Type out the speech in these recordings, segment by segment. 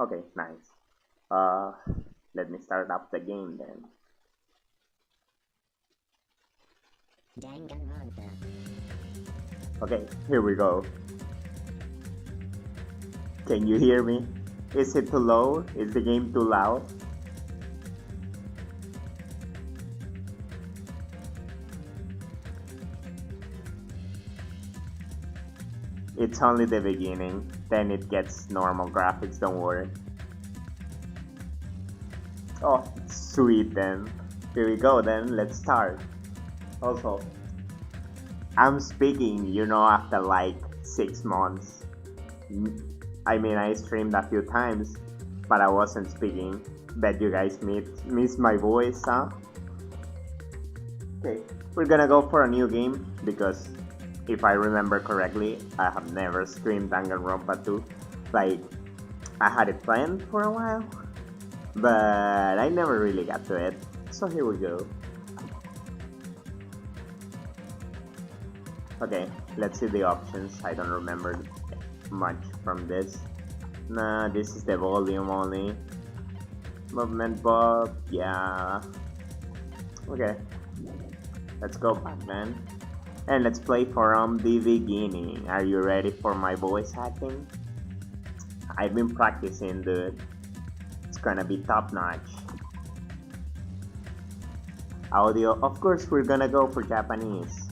Okay, nice. Uh, Let me start up the game then. Danganronpa. Okay, here we go. Can you hear me? Is it too low? Is the game too loud? It's only the beginning, then it gets normal graphics, don't worry. Oh, sweet then. Here we go then, let's start. Also, I'm speaking, after like 6 months. I mean, I streamed a few times, but I wasn't speaking. Bet you guys miss my voice, huh? Okay, we're gonna go for a new game because if I remember correctly, I have never streamed Danganronpa 2. Like, I had it planned for a while, but I never really got to it. So here we go. Okay, let's see the options. I don't remember much from this. Nah, this is the volume only. Movement Bob, yeah. Okay, let's go back then. And let's play from the beginning. Are you ready for my voice acting? I've been practicing, dude. It's gonna be top notch. Audio, of course, we're gonna go for Japanese.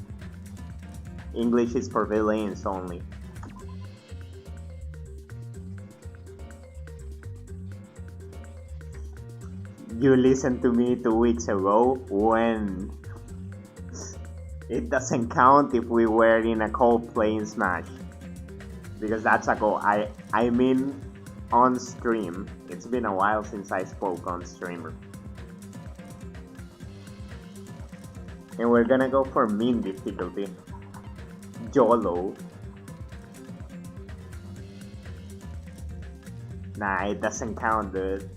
English is for villains only. You listened to me 2 weeks ago when it doesn't count if we were in a cold playing Smash. Because that's a goal. I mean on stream. It's been a while since I spoke on stream. And we're gonna go for mean difficulty. YOLO. Nah, it doesn't count, dude.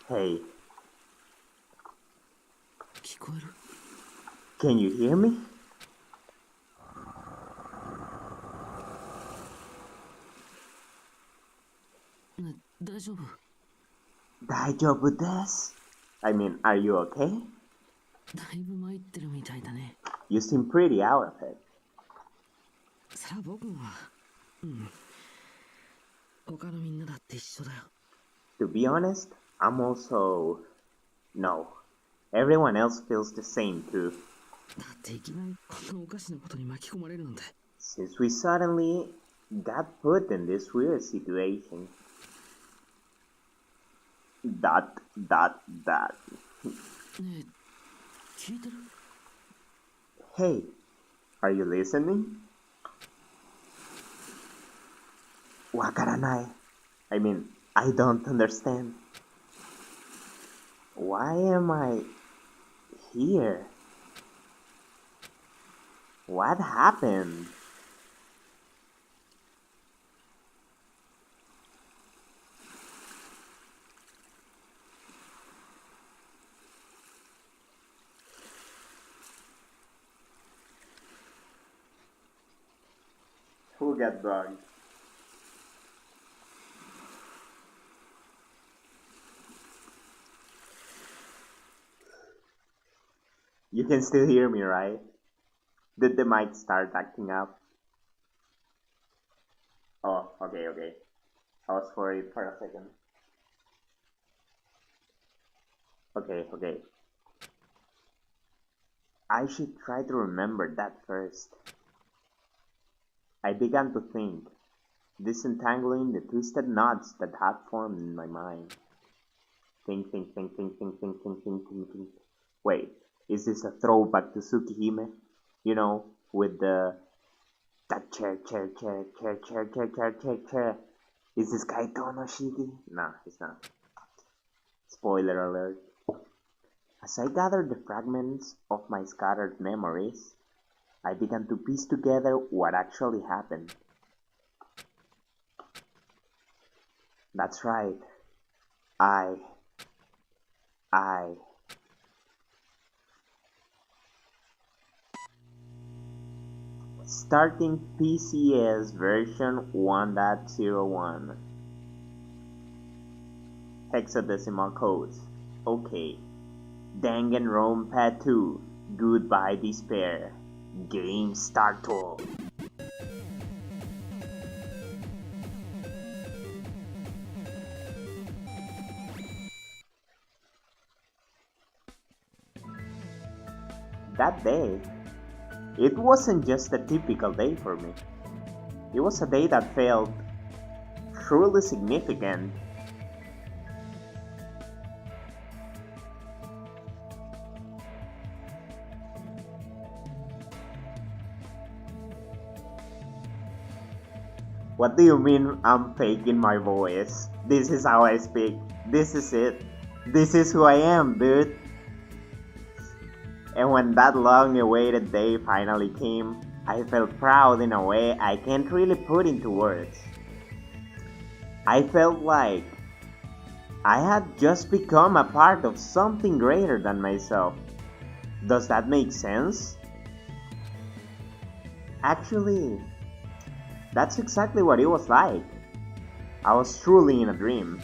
Hey, can you hear me? Daijoubu desu? I mean, are you okay? You seem pretty out of it. To be honest, I'm also... No. Everyone else feels the same too. Since we suddenly got put in this weird situation. Dot. Hey, are you listening? Wakaranai. I mean, I don't understand. Why am I here? What happened? Who got bugged? You can still hear me, right? Did the mic start acting up? Oh, okay. I was worried for a second. Okay. I should try to remember that first. I began to think, disentangling the twisted knots that had formed in my mind. Think. Wait, is this a throwback to Tsukihime? You know, with the that chair. Is this Kaito no Shiki? Nah, it's not. Spoiler alert. As I gathered the fragments of my scattered memories, I began to piece together what actually happened. That's right. I Starting PCS version 1.01. Hexadecimal codes. Okay. Danganronpa 2. Goodbye Despair. Game started. That day, it wasn't just a typical day for me. It was a day that felt truly significant. What do you mean I'm faking my voice? This is how I speak. This is it. This is who I am, dude. And when that long-awaited day finally came, I felt proud in a way I can't really put into words. I felt like I had just become a part of something greater than myself. Does that make sense? Actually, that's exactly what it was like. I was truly in a dream.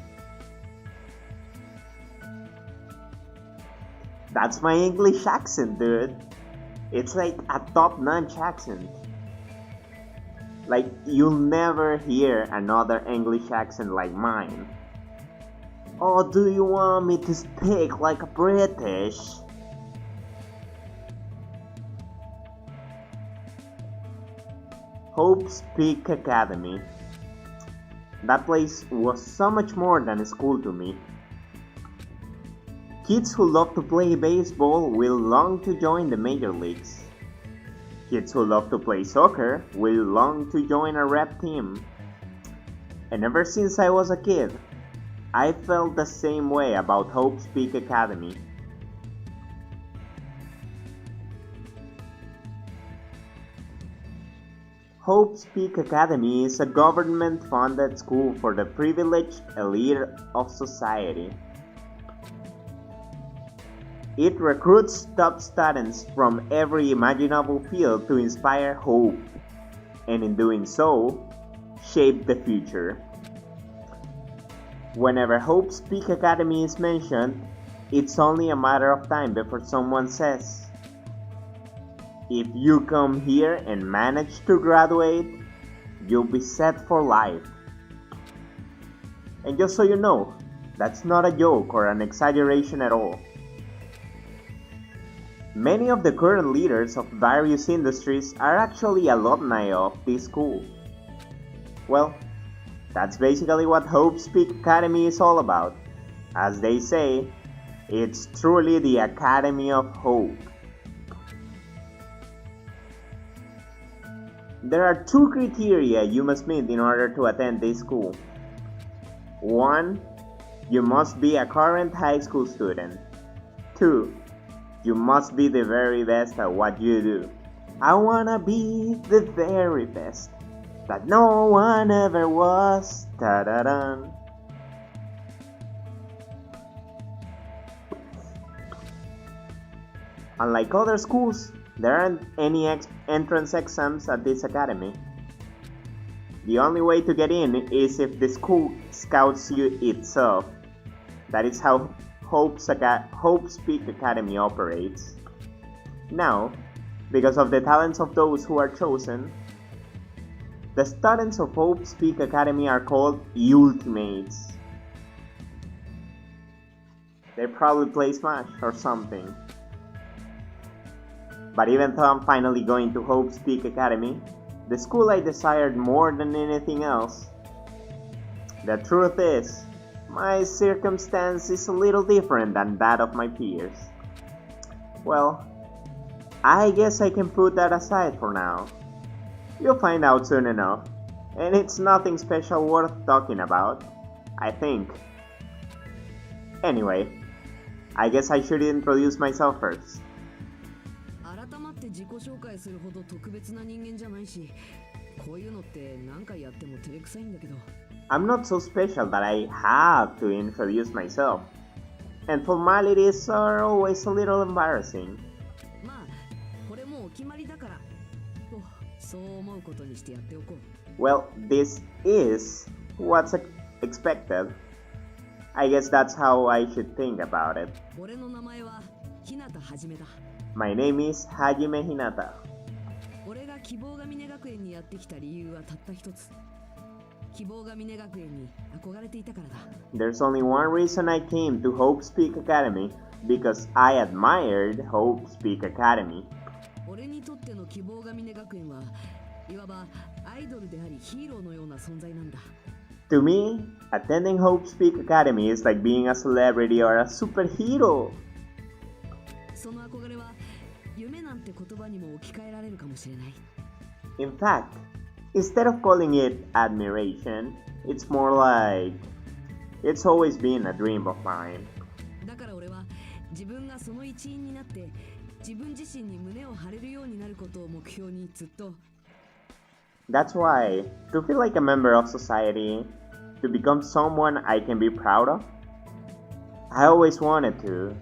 That's my English accent, dude. It's like a top-notch accent. Like, you'll never hear another English accent like mine. Oh, do you want me to speak like a British? Hope's Peak Academy. That place was so much more than a school to me. Kids who love to play baseball will long to join the major leagues. Kids who love to play soccer will long to join a rep team. And ever since I was a kid, I felt the same way about Hope's Peak Academy. Hope's Peak Academy is a government-funded school for the privileged elite of society. It recruits top students from every imaginable field to inspire hope, and in doing so, shape the future. Whenever Hope's Peak Academy is mentioned, it's only a matter of time before someone says, "If you come here and manage to graduate, you'll be set for life." And just so you know, that's not a joke or an exaggeration at all. Many of the current leaders of various industries are actually alumni of this school. Well, that's basically what Hope's Peak Academy is all about. As they say, it's truly the Academy of Hope. There are two criteria you must meet in order to attend this school. 1. You must be a current high school student. 2. You must be the very best at what you do. I wanna be the very best that no one ever was. Ta-da-dun. Unlike other schools, there aren't any entrance exams at this academy. The only way to get in is if the school scouts you itself. That is how Hope's Peak Academy operates. Now, because of the talents of those who are chosen, the students of Hope's Peak Academy are called Ultimates. They probably play Smash or something. But even though I'm finally going to Hope's Peak Academy, the school I desired more than anything else, the truth is, my circumstance is a little different than that of my peers. Well, I guess I can put that aside for now. You'll find out soon enough, and it's nothing special worth talking about, I think. Anyway, I guess I should introduce myself first. I'm not so special that I have to introduce myself, and formalities are always a little embarrassing. Well, this is what's expected. I guess that's how I should think about it. My name is Hajime Hinata. There's only one reason I came to Hope Speak Academy, because I admired Hope Speak Academy. To me, attending Hope Speak Academy is like being a celebrity or a superhero. In fact, instead of calling it admiration, it's more like it's always been a dream of mine. That's why, to feel like a member of society, to become someone I can be proud of, I always wanted to.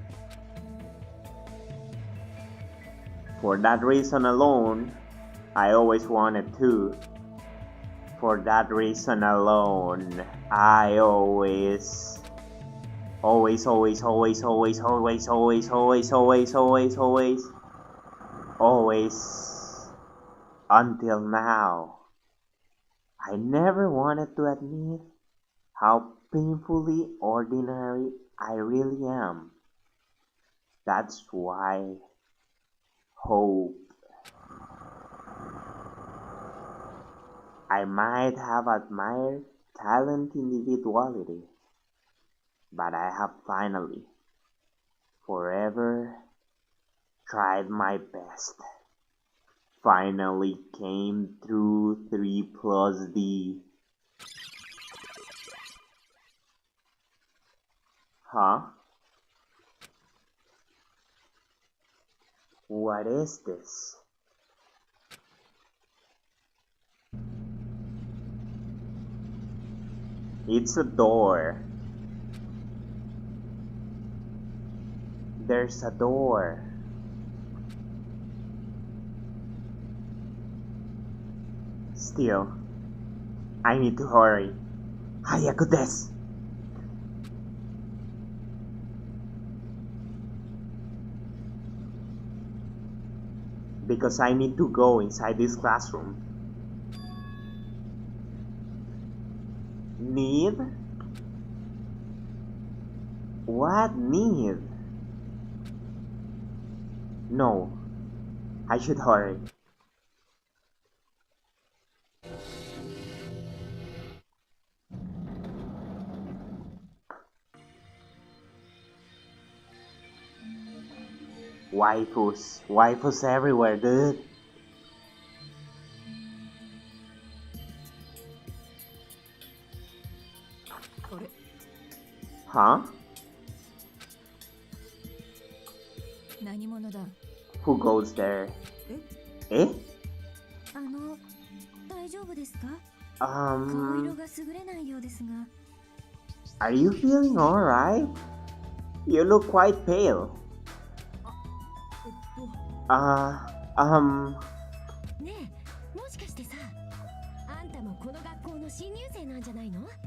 For that reason alone, I always wanted to. For that reason alone, I always until now, I never wanted to admit how painfully ordinary I really am. That's why hope. I might have admired talent individuality, but I have finally, forever, tried my best. Finally came through 3+D. Huh? What is this? It's a door. There's a door. Still, I need to hurry. Hayaku desu. Because I need to go inside this classroom. Need? What need? No, I should hurry. Waifus everywhere, dude. Huh? Who goes there? Eh? Are you feeling alright? You look quite pale.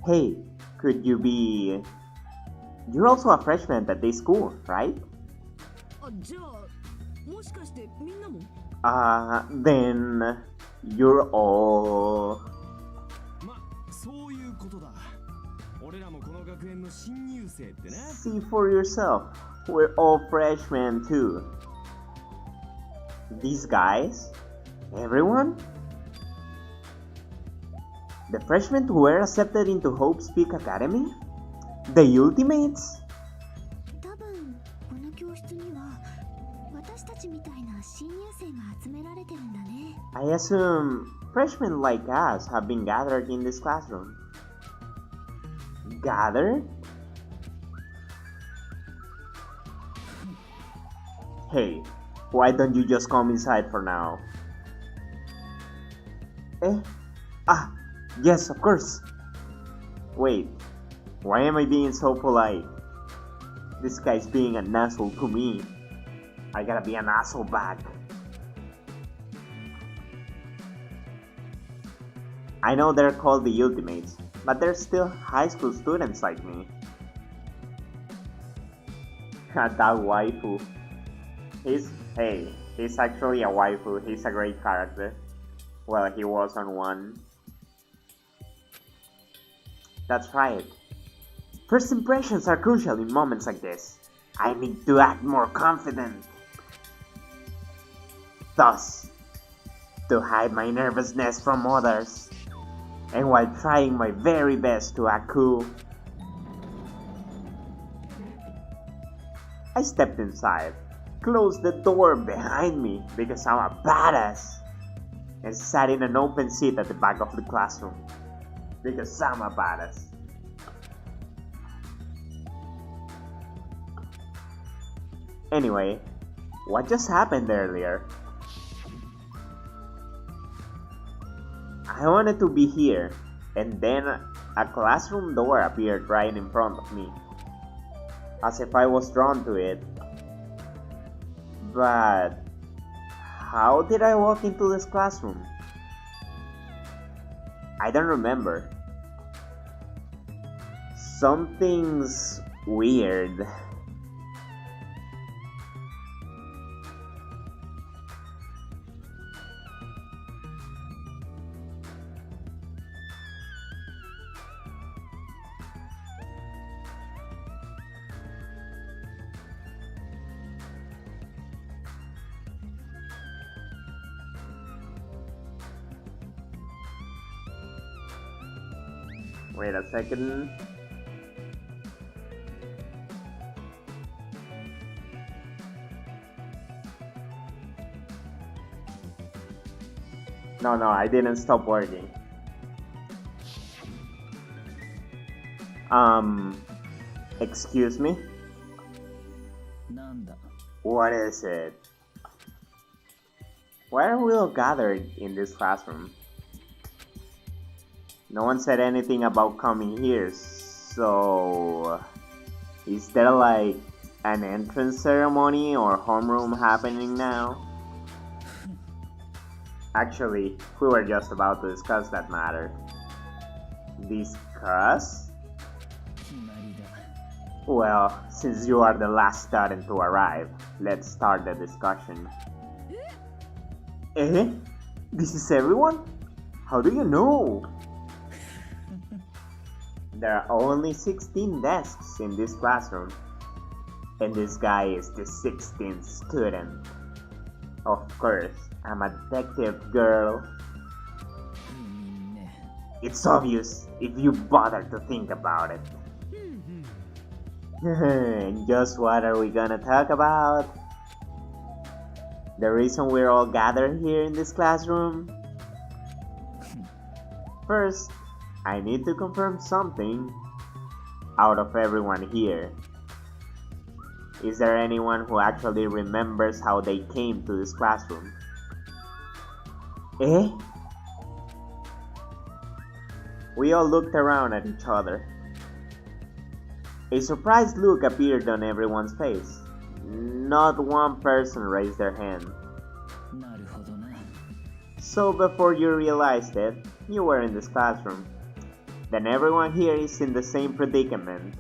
Hey, could you be... You're also a freshman at this school, right? Then... You're all... See for yourself, we're all freshmen too. These guys? Everyone? The freshmen who were accepted into Hope Speak Academy? The Ultimates? I assume freshmen like us have been gathered in this classroom. Gathered? Hey, why don't you just come inside for now? Eh? Ah, yes, of course. Wait, why am I being so polite? This guy's being an asshole to me. I gotta be an asshole back. I know they're called the Ultimates, but they're still high school students like me. That waifu. He's actually a waifu. He's a great character. Well, he was on one. That's right. First impressions are crucial in moments like this. I need to act more confident. Thus, to hide my nervousness from others, and while trying my very best to act cool, I stepped inside, closed the door behind me because I'm a badass, and sat in an open seat at the back of the classroom because I'm a badass. Anyway, what just happened earlier? I wanted to be here, and then a classroom door appeared right in front of me, as if I was drawn to it. But how did I walk into this classroom? I don't remember. Something's weird. Wait a second. No, I didn't stop working. Excuse me? What is it? Why are we all gathered in this classroom? No one said anything about coming here, so is there like an entrance ceremony or homeroom happening now? Actually, we were just about to discuss that matter. Discuss? Well, since you are the last student to arrive, let's start the discussion. Eh? This is everyone? How do you know? There are only 16 desks in this classroom, and this guy is the 16th student. Of course, I'm a detective girl. It's obvious if you bother to think about it. And just what are we gonna talk about? The reason we're all gathered here in this classroom? First, I need to confirm something. Out of everyone here, is there anyone who actually remembers how they came to this classroom? Eh? We all looked around at each other. A surprised look appeared on everyone's face. Not one person raised their hand. So before you realized it, you were in this classroom. Then everyone here is in the same predicament.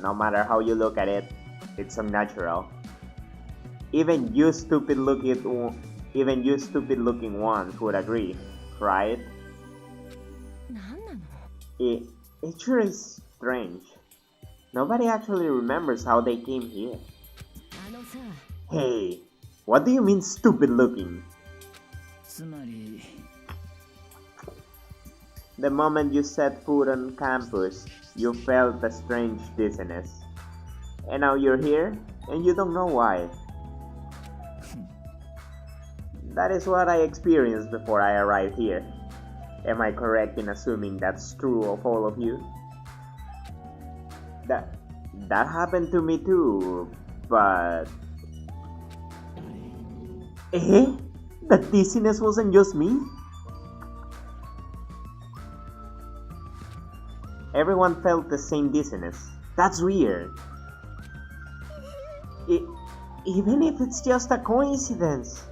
No matter how you look at it, it's unnatural. Even you stupid looking ones would agree, right? It sure is strange. Nobody actually remembers how they came here. Hey, what do you mean stupid looking? The moment you set foot on campus, you felt a strange dizziness. And now you're here, and you don't know why. That is what I experienced before I arrived here. Am I correct in assuming that's true of all of you? That happened to me too, but... Eh? That dizziness wasn't just me? Everyone felt the same dizziness. That's weird. Even if it's just a coincidence,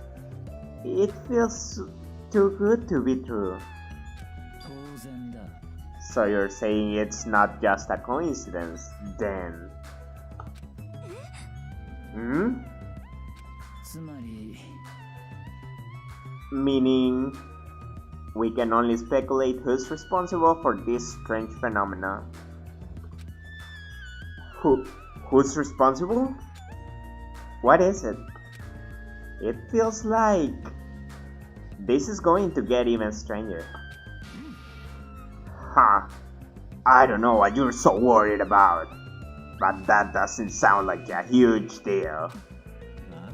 it feels Too good to be true. 当然だ。 So you're saying it's not just a coincidence, then? Hmm? つまり Meaning, we can only speculate who's responsible for this strange phenomena. Who's responsible? What is it? It feels like this is going to get even stranger. Huh. I don't know what you're so worried about, but that doesn't sound like a huge deal. Huh?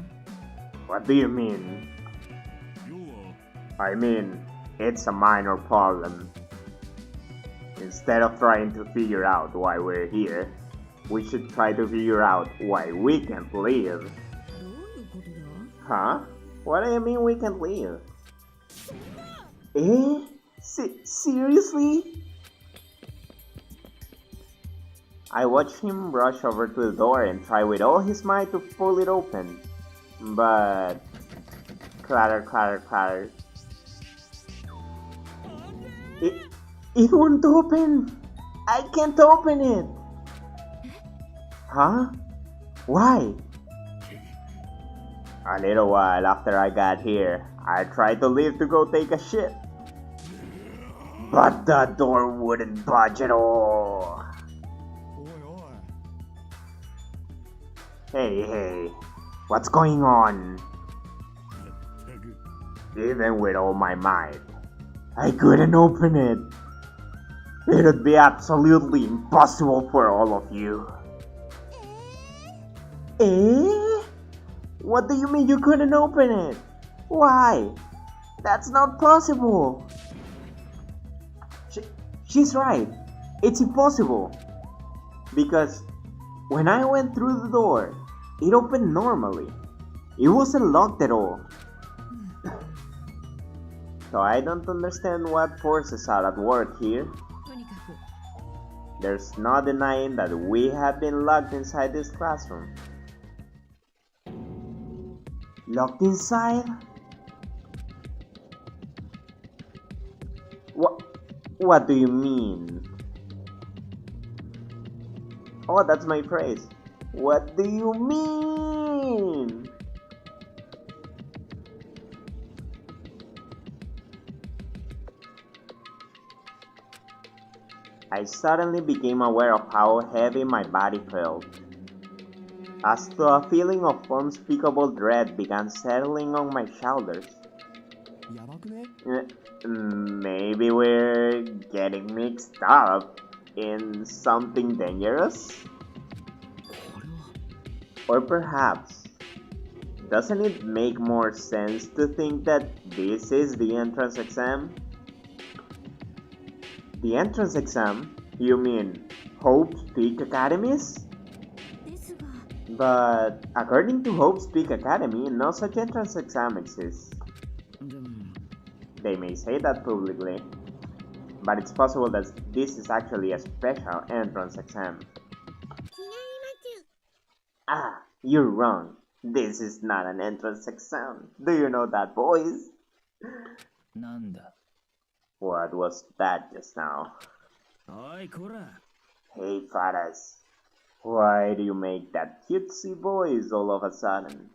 What do you mean? I mean, it's a minor problem. Instead of trying to figure out why we're here, we should try to figure out why we can't leave. どういうことだ Huh? What do you mean we can't leave? Eh? Seriously? I watched him rush over to the door and try with all his might to pull it open. But... clatter, clatter, clatter. It won't open! I can't open it! Huh? Why? A little while after I got here, I tried to leave to go take a shit. But the door wouldn't budge at all. Hey, what's going on? Even with all my might, I couldn't open it. It would be absolutely impossible for all of you. Eh? What do you mean you couldn't open it? Why? That's not possible. She's right. It's impossible. Because when I went through the door, it opened normally. It wasn't locked at all. So I don't understand what forces are at work here. とにかく There's no denying that we have been locked inside this classroom. Locked inside? What do you mean? Oh, that's my phrase. What do you mean? I suddenly became aware of how heavy my body felt. As though a feeling of unspeakable dread began settling on my shoulders. Maybe we're getting mixed up in something dangerous? Or perhaps, doesn't it make more sense to think that this is the entrance exam? The entrance exam? You mean Hope's Peak Academies? ですが But according to Hope's Peak Academy, no such entrance exam exists. でも They may say that publicly, but it's possible that this is actually a special entrance exam. 違います Ah, you're wrong. This is not an entrance exam. Do you know that, boys? なんだ What was that just now? おいこら Hey, fathers. Why do you make that cutesy voice all of a sudden?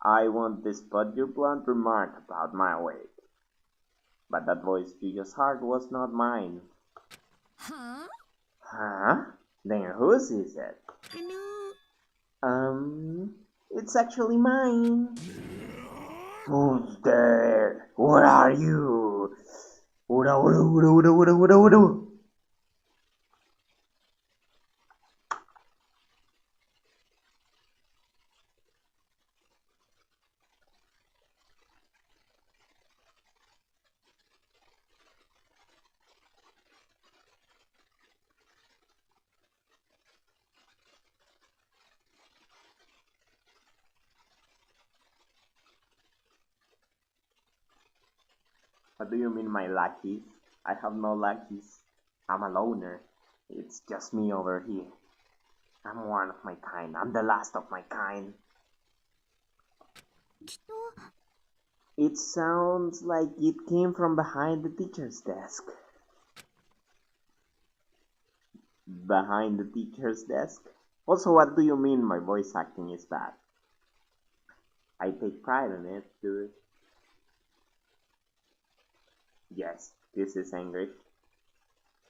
I won't dispute your blunt remark about my weight. But that voice you just heard was not mine. は Huh? Then whose is it? あの It's actually mine. Who's there? What are you? Ura, ura, ura, ura, ura, ura, ura. What do you mean, my lackeys? I have no lackeys. I'm a loner. It's just me over here. I'm one of my kind. I'm the last of my kind. きっと It sounds like it came from behind the teacher's desk. Behind the teacher's desk? Also, what do you mean my voice acting is bad? I take pride in it, dude. Yes, this is English.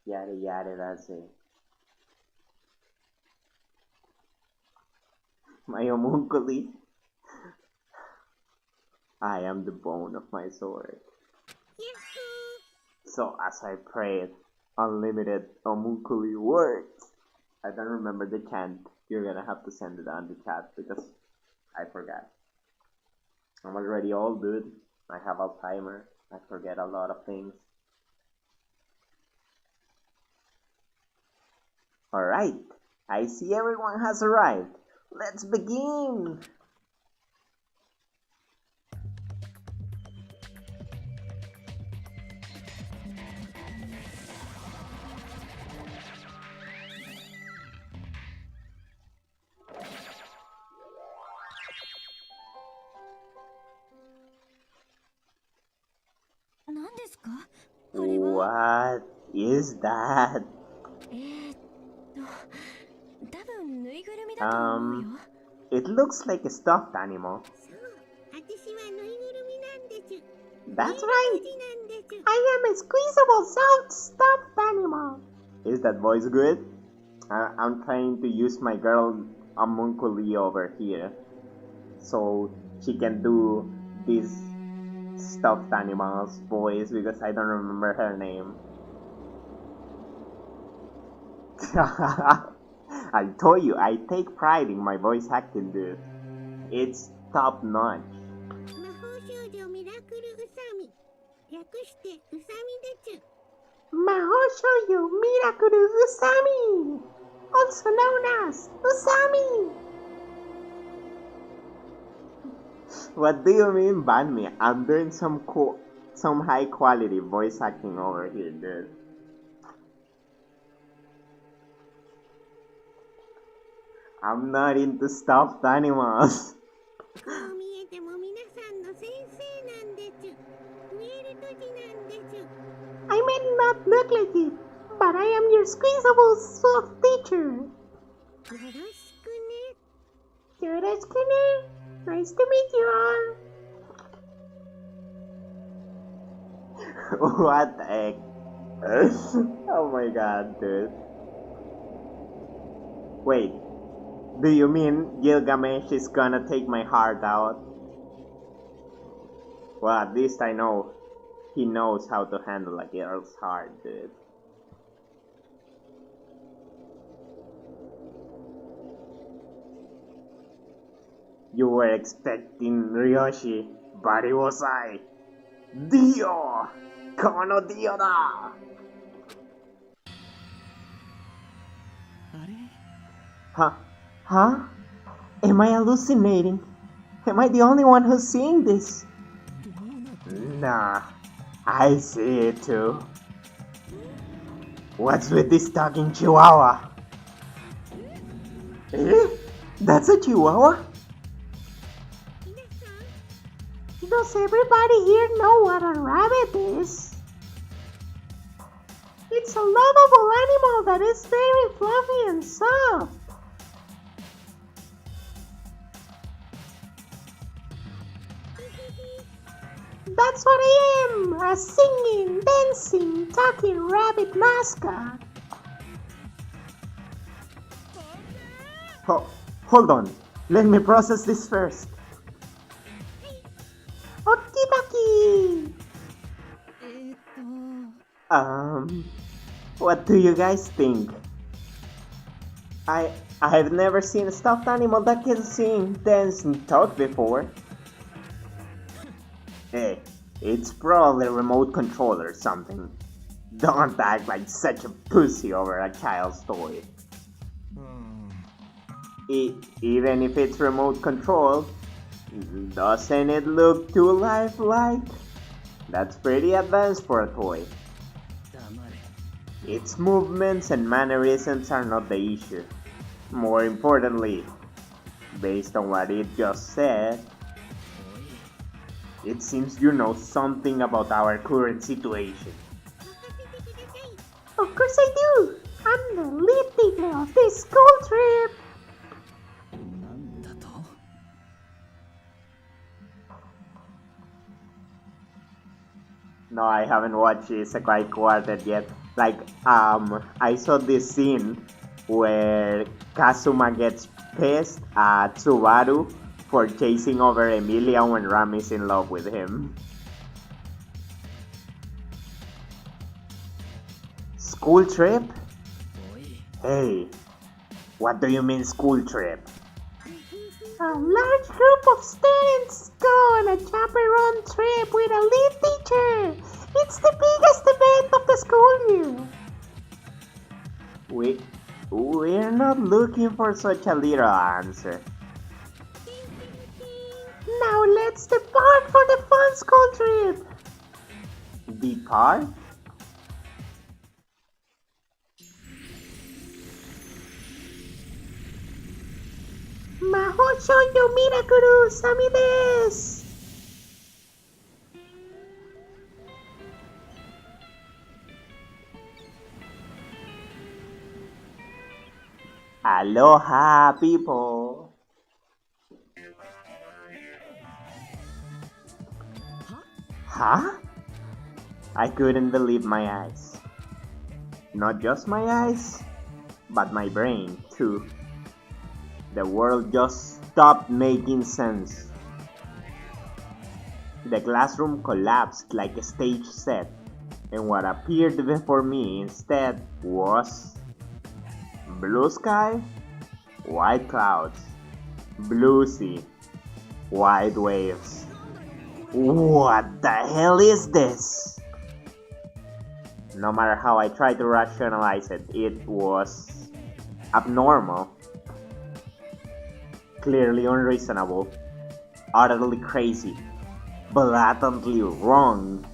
Yada yada, that's it. My homunculi. I am the bone of my sword. So as I prayed, unlimited homunculi words. I don't remember the chant. You're gonna have to send it on the chat because I forgot. I'm already old, dude. I have Alzheimer. I forget a lot of things. Alright, I see everyone has arrived. Let's begin! What is that? It looks like a stuffed animal. That's right! I am a squeezable soft stuffed animal. Is that voice good? I'm trying to use my girl homunculi over here so she can do this stuffed animal's voice because I don't remember her name. I told you, I take pride in my voice acting, dude. It's top notch. Mahoushoujo Miracle Usami, also known as Usami. What do you mean ban me? I'm doing some high quality voice acting over here, dude. I'm not into stuffed animals. I may not look like it, but I am your squeezable soft teacher. Yoroshiku. Nice to meet you all. What the heck? Oh my god, dude. Wait, do you mean Gilgamesh is gonna take my heart out? Well, at least I know he knows how to handle a girl's heart, dude. You were expecting Ryoshi, but it was I. Dio! Kono Dio da! Huh? Huh? Am I hallucinating? Am I the only one who's seeing this? Nah, I see it too. What's with this talking chihuahua? Eh? That's a chihuahua? Does everybody here know what a rabbit is? It's a lovable animal that is very fluffy and soft. That's what I am, a singing, dancing, talking rabbit mascot. Hold on, let me process this first. Okie dokie. What do you guys think? I've never seen a stuffed animal that can sing, dance, and talk before. Hey, it's probably a remote control or something. Don't act like such a pussy over a child's toy. Even if it's remote control, doesn't it look too lifelike? That's pretty advanced for a toy. Its movements and mannerisms are not the issue. More importantly, based on what it just said, It seems you know something about our current situation. Of course I do! I'm the lead teacher of this school trip! なんだと No, I haven't watched Isekai Quartet yet. Like, I saw this scene where Kazuma gets pissed at Subaru for chasing over Emilia when Rami's in love with him. School trip? おい Hey, what do you mean school trip? A large group of students go on a chaperone trip with a lead teacher! It's the biggest event of the school year! We're not looking for such a little answer. Now let's depart for the fun school trip! Depart? Mahou shoujo mirakuru sami desu! Aloha, people! Huh? I couldn't believe my eyes. Not just my eyes, but my brain, too. The world just stopped making sense. The classroom collapsed like a stage set, and what appeared before me instead was blue sky, white clouds, blue sea, white waves. What the hell is this? No matter how I tried to rationalize it, it was abnormal, clearly unreasonable, utterly crazy, blatantly wrong.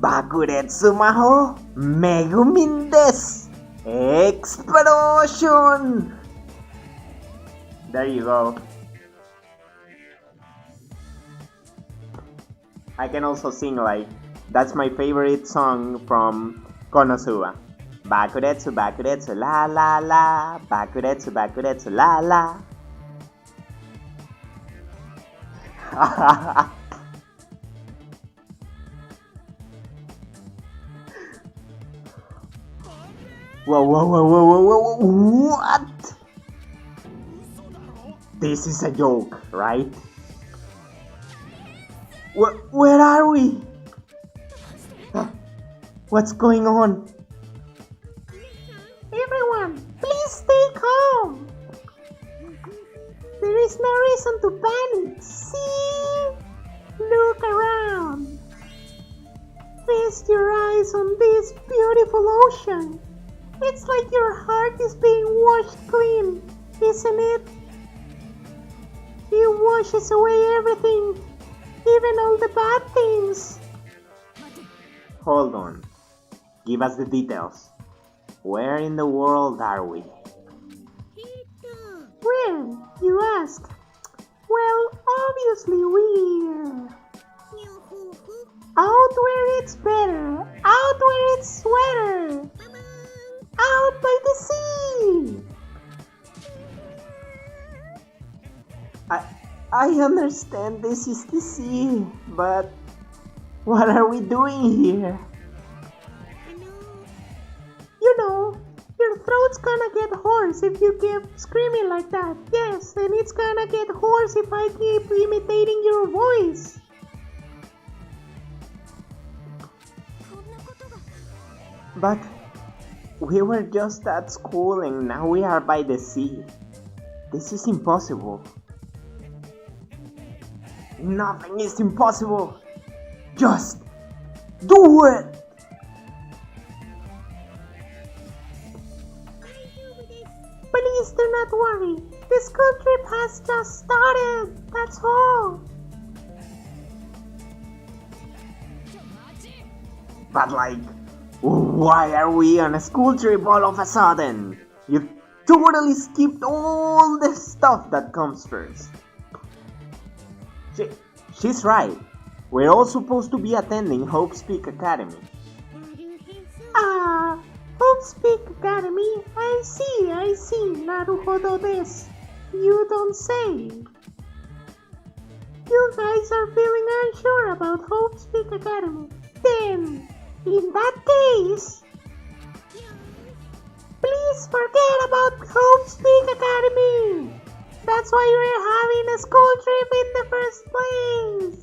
Bakuretsu Maho Megumin desu! Explosion! There you go. I can also sing like, that's my favorite song from Konosuba. Bakuretsu, bakuretsu, la la la. Bakuretsu, bakuretsu, la la. Whoa, whoa, whoa, whoa, whoa, whoa, whoa, what? This is a joke, right? Where are we? Huh? What's going on? Everyone, please stay calm! There is no reason to panic. See? Look around. Feast your eyes on this beautiful ocean. It's like your heart is being washed clean, isn't it? It washes away everything, even all the bad things. Hold on. Give us the details. Where in the world are we? Where, you ask? Well, obviously we're out where it's better, out where it's sweater, out by the sea. I understand this is the sea, but what are we doing here? You know, your throat's gonna get hoarse if you keep screaming like that. Yes, and it's gonna get hoarse if I keep imitating your voice. But we were just at school and now we are by the sea. This is impossible. Nothing is impossible. Just do it. Please do not worry. The school trip has just started. That's all. But like, why are we on a school trip all of a sudden? totally skipped all the stuff that comes first. She's right. We're all supposed to be attending Hope's Peak Academy. Ah, Hope's Peak Academy. I see. Naruhodo desu. You don't say. You guys are feeling unsure about Hope's Peak Academy. Then, in that case, please forget about Hope's Peak Academy. That's why we're having a school trip in the first place.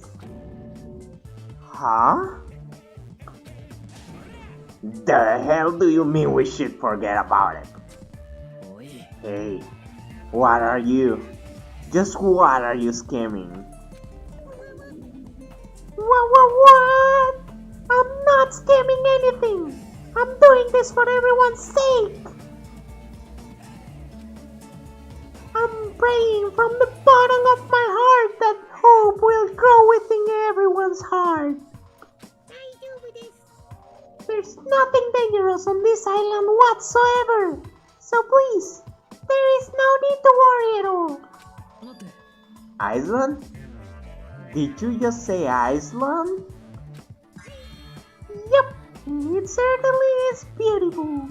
Huh? The hell do you mean we should forget about it? おい Hey, what are you? Just what are you scheming? What? I'm not scamming anything. I'm doing this for everyone's sake. I'm praying from the bottom of my heart that hope will grow within everyone's heart. There's nothing dangerous on this island whatsoever. So please, there is no need to worry at all. 待って Iceland? Did you just say Iceland? Yep, it certainly is beautiful.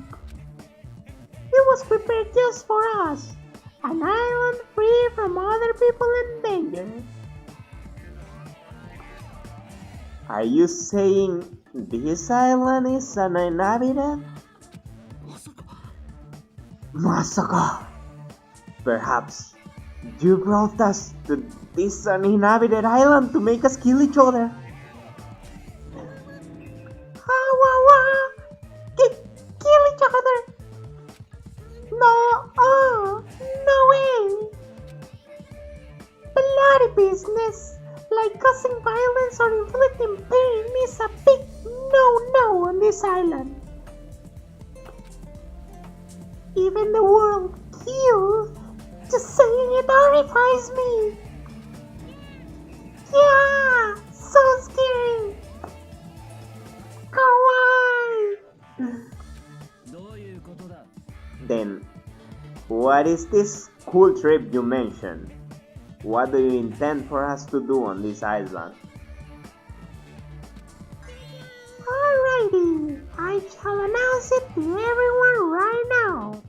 It was prepared just for us. An island free from other people in danger. Are you saying this island is uninhabited? まさか Masaka! Perhaps you brought us to this uninhabited island to make us kill each other. Kill each other. No way. Bloody business, like causing violence or inflicting pain, is a big no on this island. Even the word kill, just saying it horrifies me. Yeah, so scary. Kawaii. どういうことだ Then, what is this cool trip you mentioned? What do you intend for us to do on this island? Alrighty, I shall announce it to everyone right now.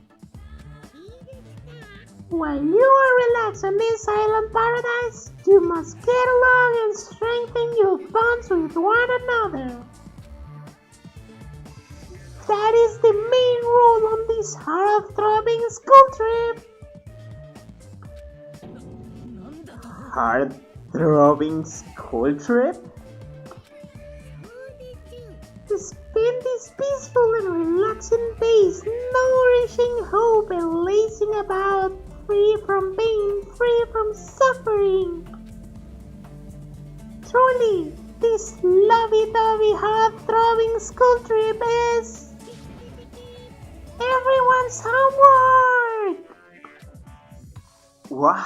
While you are relaxed on this island paradise, you must get along and strengthen your bonds with one another. That is the main rule on this heart-throbbing school trip. なんだと Heart-throbbing school trip? To spend these peaceful and relaxing days, nourishing hope and lazing about, free from pain, free from suffering. Truly, this lovey-dovey heart-throbbing school trip is everyone's homework. What?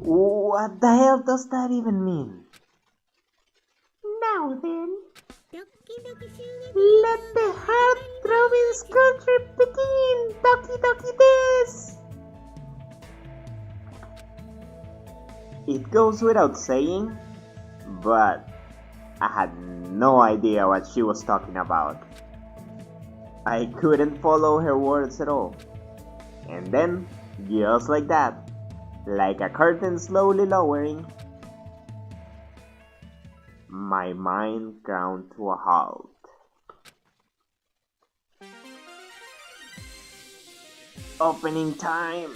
What the hell does that even mean? Now then, let the heart-throbbing school trip begin. Doki doki desu. It goes without saying, but I had no idea what she was talking about. I couldn't follow her words at all. And then, just like that, like a curtain slowly lowering, my mind ground to a halt. Opening time!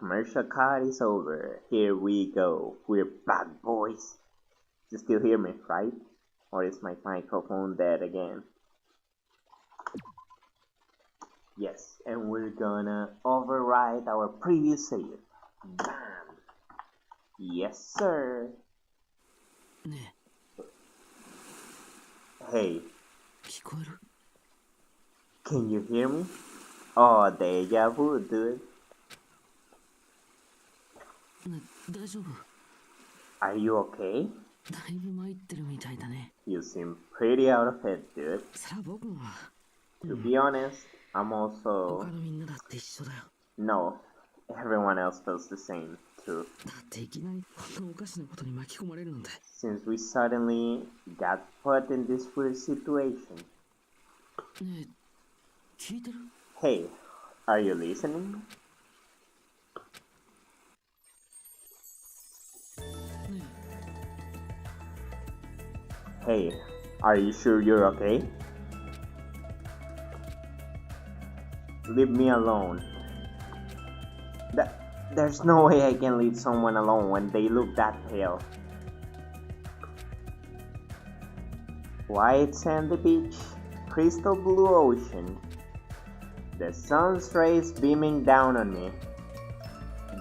commercial cut is over. Here we go. We're back, boys. You still hear me, right? Or is my microphone dead again? Yes, and we're gonna override our previous save. Bam! Yes, sir. ね Hey, え聞こえる can you hear me? Oh, deja vu, dude. ねえ大丈夫 Are you okay? だいぶ参ってるみたいだね You seem pretty out of it, dude. さあ僕も To be honest, I'm 他 also... のみんなだって一緒だよ No, everyone else feels the same, too. だっていきなりこんなおかしなことに巻き込まれるなんて Since we suddenly got put in this weird situation. ねえ聞いてる Hey, are you listening? ね Hey, are you sure you're okay? Leave me alone. There's no way I can leave someone alone when they look that pale. White sandy beach, crystal blue ocean. The sun's rays beaming down on me.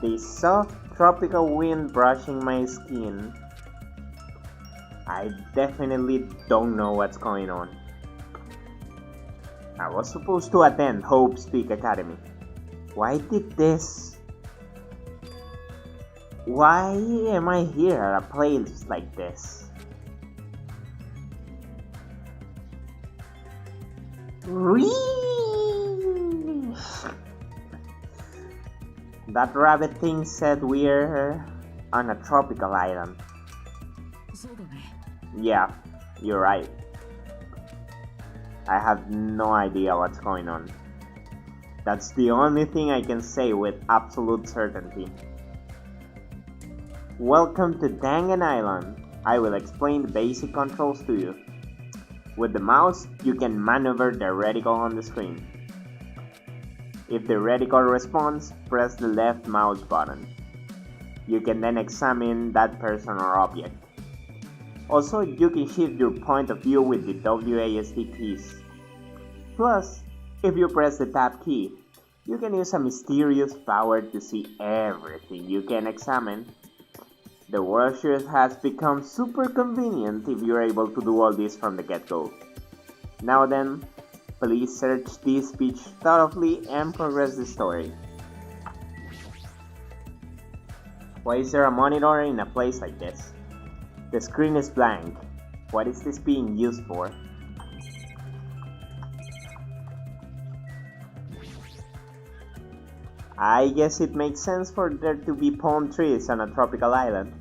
The soft tropical wind brushing my skin. I definitely don't know what's going on. I was supposed to attend Hope Speak Academy. Why did this? Why am I here at a place like this? That rabbit thing said we're on a tropical island. そうだね Yeah, you're right. I have no idea what's going on. That's the only thing I can say with absolute certainty. Welcome to Dangan Island. I will explain the basic controls to you. With the mouse, you can maneuver the reticle on the screen. If the reticle responds, press the left mouse button. You can then examine that person or object. Also, you can shift your point of view with the WASD keys. Plus, if you press the tab key, you can use a mysterious power to see everything you can examine. The world sure has become super convenient if you're able to do all this from the get-go. Now then, please search this speech thoroughly and progress the story. Why is there a monitor in a place like this? The screen is blank. What is this being used for? I guess it makes sense for there to be palm trees on a tropical island.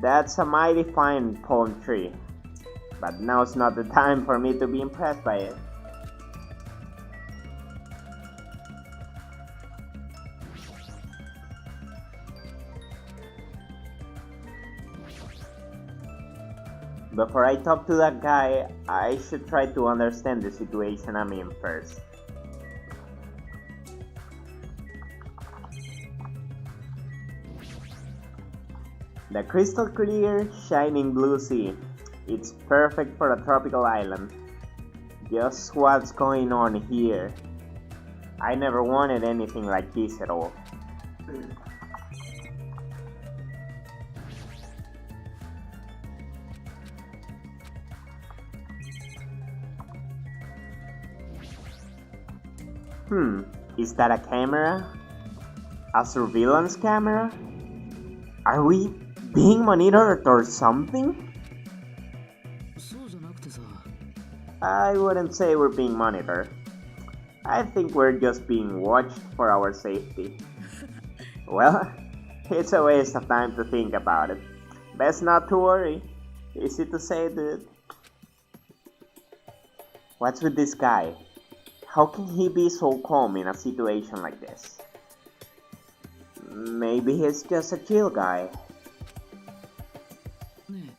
That's a mighty fine palm tree, but now's not the time for me to be impressed by it. Before I talk to that guy, I should try to understand the situation I'm in first. The crystal clear, shining blue sea. It's perfect for a tropical island. Just what's going on here? I never wanted anything like this at all. Is that a camera? A surveillance camera? Are we being monitored or something? そうじゃなくてさ I wouldn't say we're being monitored. I think we're just being watched for our safety. Well, it's a waste of time to think about it. Best not to worry. Easy to say, dude. What's with this guy? How can he be so calm in a situation like this? Maybe he's just a chill guy. ね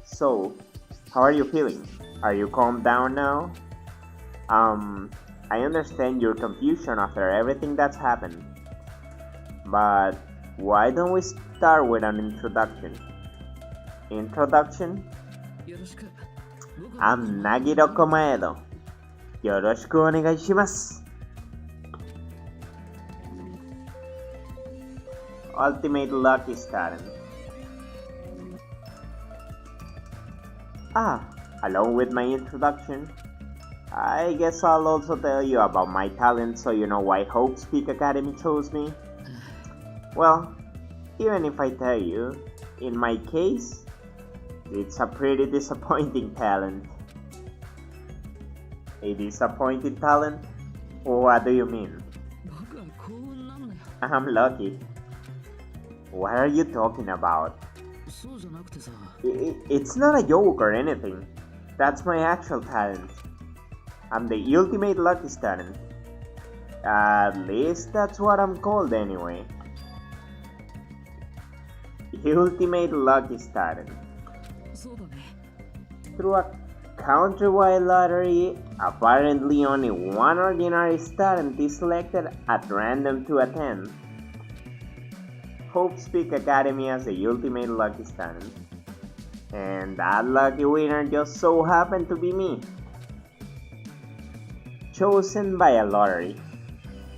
So, how are you feeling? Are you calmed down now? I understand your confusion after everything that's happened. But why don't we start with an introduction? Introduction? よろしく。僕は I'm Nagito Komaedo. Yoroshiku onegai shimasu. Ultimate Lucky Student. Along with my introduction, I guess I'll also tell you about my talent so you know why Hope's Peak Academy chose me. Well, even if I tell you, in my case, it's a pretty disappointing talent. A disappointing talent? What do you mean? 僕は幸運なのよ。 I'm lucky. What are you talking about? そうじゃなくてさ。 It's not a joke or anything. That's my actual talent. I'm the ultimate lucky student. At least that's what I'm called anyway. Ultimate lucky student. そうだね。 Through a countrywide lottery, apparently only one ordinary student is selected at random to attend Hope's Peak Academy as the ultimate lucky student. And that lucky winner just so happened to be me. Chosen by a lottery.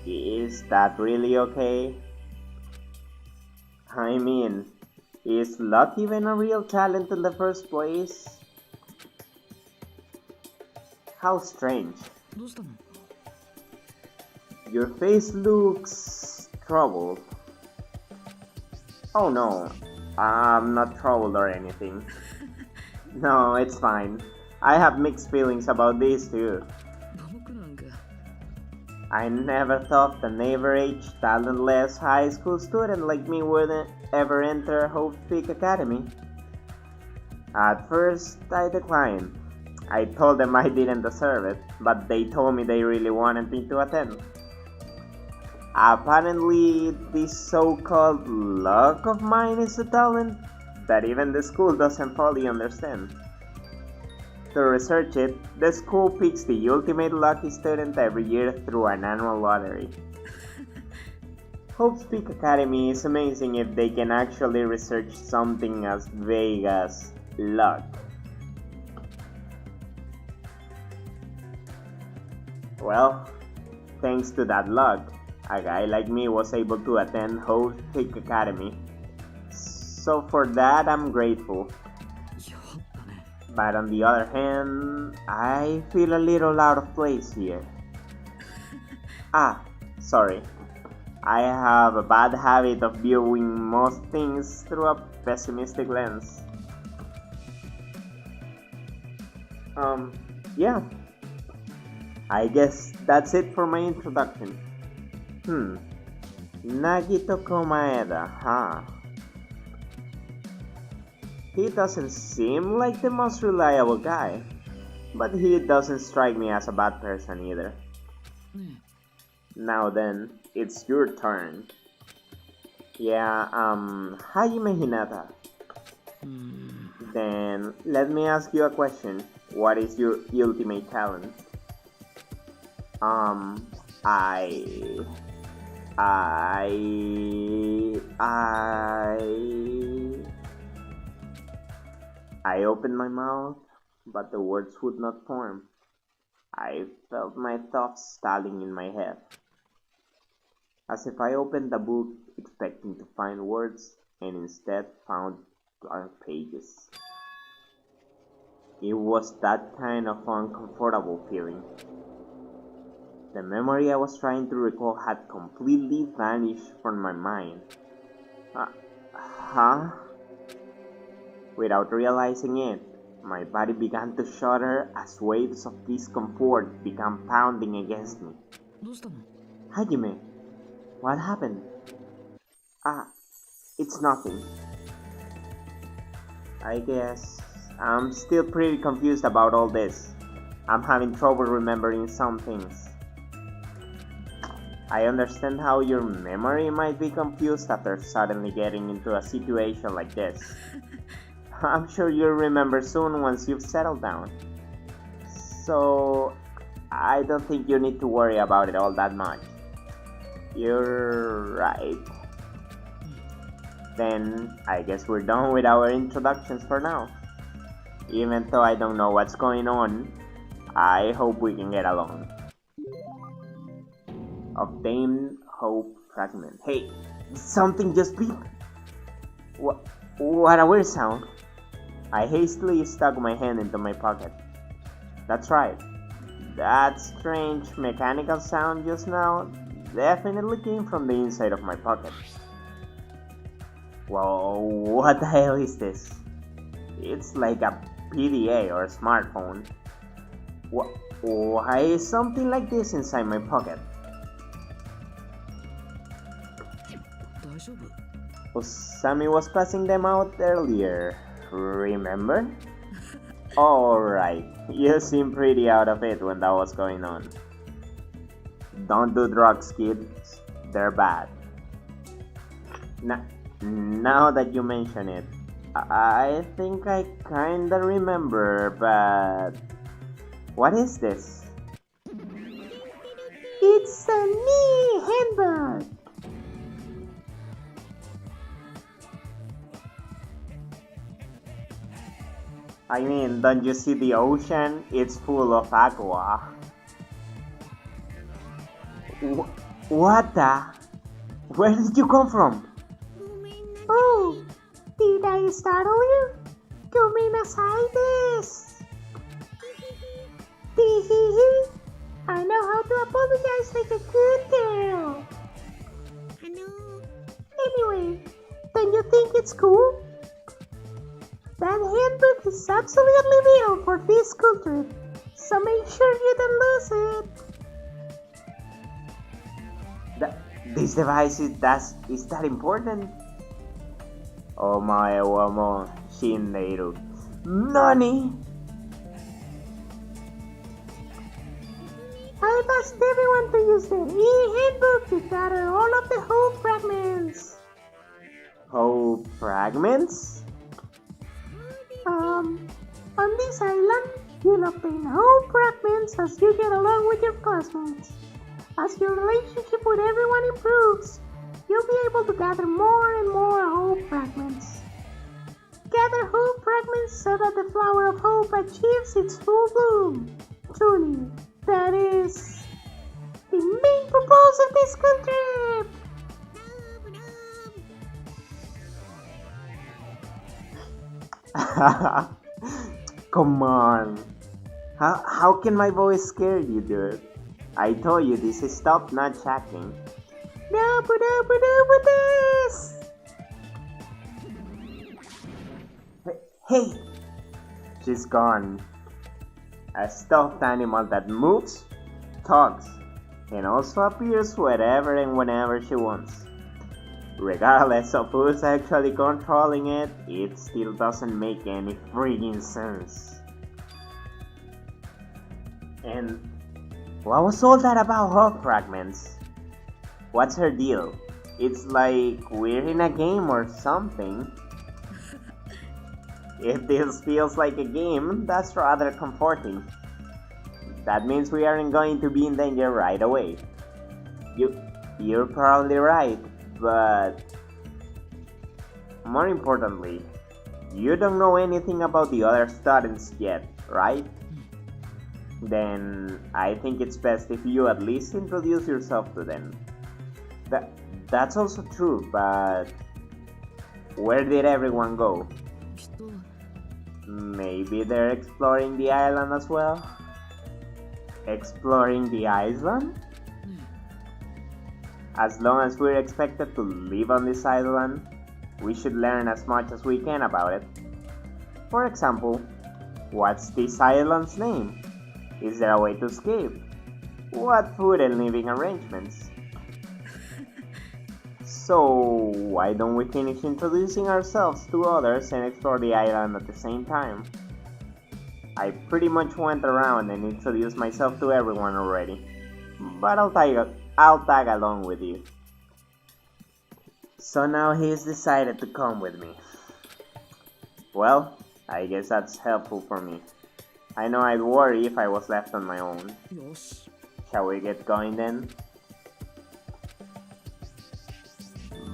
Is that really okay? I mean, is luck even a real talent in the first place? How strange. どうしたの？ Your face looks troubled. Oh no, I'm not troubled or anything. No, it's fine. I have mixed feelings about this too. 僕なんか I never thought an average, talentless high school student like me would ever enter Hope Peak Academy. At first, I declined. I told them I didn't deserve it, but they told me they really wanted me to attend. Apparently, this so-called luck of mine is a talent that even the school doesn't fully understand. To research it, the school picks the ultimate lucky student every year through an annual lottery. Hope's Peak Academy is amazing if they can actually research something as vague as luck. Well, thanks to that luck, a guy like me was able to attend Hope's Peak Academy. So for that, I'm grateful. やったね。 But on the other hand, I feel a little out of place here. Sorry. I have a bad habit of viewing most things through a pessimistic lens. Yeah. I guess that's it for my introduction. Nagito Komaeda, huh? He doesn't seem like the most reliable guy, but he doesn't strike me as a bad person either. ね Now then, it's your turn. Yeah, Hajime Hinata. え。Then, let me ask you a question. What is your ultimate talent? I opened my mouth, but the words would not form. I felt my thoughts stalling in my head, as if I opened the book expecting to find words and instead found blank pages. It was that kind of uncomfortable feeling. The memory I was trying to recall had completely vanished from my mind. Huh? Without realizing it, my body began to shudder as waves of discomfort began pounding against me. どうしたの？ Hajime, what happened? It's nothing. I guess I'm still pretty confused about all this. I'm having trouble remembering some things. I understand how your memory might be confused after suddenly getting into a situation like this. I'm sure you'll remember soon once you've settled down. So, I don't think you need to worry about it all that much. You're right. Then I guess we're done with our introductions for now. Even though I don't know what's going on, I hope we can get along. Obtain Hope Fragment. Hey, something just beeped. What a weird sound. I hastily stuck my hand into my pocket. That's right. That strange mechanical sound just now definitely came from the inside of my pocket. Whoa, what the hell is this? It's like a PDA or a smartphone. Why is something like this inside my pocket? 大丈夫 Usami was passing them out earlier, remember? Alright, you seem pretty out of it when that was going on. Don't do drugs, kids. They're bad. Now that you mention it, I think I kinda remember, but... What is this? It's a knee handbag. I mean, don't you see the ocean? It's full of aqua. What the? Where did you come from? Oh, did I startle you? Kuminasai desu. Teehee. I know how to apologize like a good girl. Anyway, don't you think it's cool? That handbook is absolutely vital for this school trip, so make sure you don't lose it. This device is that important? Omae wa mo shindeiru. Nani? I've asked everyone to use the e-handbook to gather all of the hope fragments. Hope fragments? On this island, you'll obtain hope fragments as you get along with your classmates. As your relationship with everyone improves, you'll be able to gather more and more hope fragments. Gather hope fragments so that the flower of hope achieves its full bloom. Truly, that is the main purpose of this school trip. Come on. How can my voice scare you, dude? I told you this is top-notch acting. No, put up with this. Hey! She's gone. A stuffed animal that moves, talks, and also appears wherever and whenever she wants. Regardless of who's actually controlling it, it still doesn't make any freaking sense. And what was all that about Hulk fragments? What's her deal? It's like we're in a game or something. If this feels like a game, that's rather comforting. That means we aren't going to be in danger right away. You're probably right, but more importantly, you don't know anything about the other students yet, right? Then I think it's best if you at least introduce yourself to them. That's also true, but where did everyone go? きっと Maybe they're exploring the island as well? Exploring the island? As long as we're expected to live on this island, we should learn as much as we can about it. For example, what's this island's name? Is there a way to escape? What food and living arrangements? So, why don't we finish introducing ourselves to others and explore the island at the same time? I pretty much went around and introduced myself to everyone already, but I'll tag along with you. So now he's decided to come with me. Well, I guess that's helpful for me. I know I'd worry if I was left on my own. よし Shall we get going then?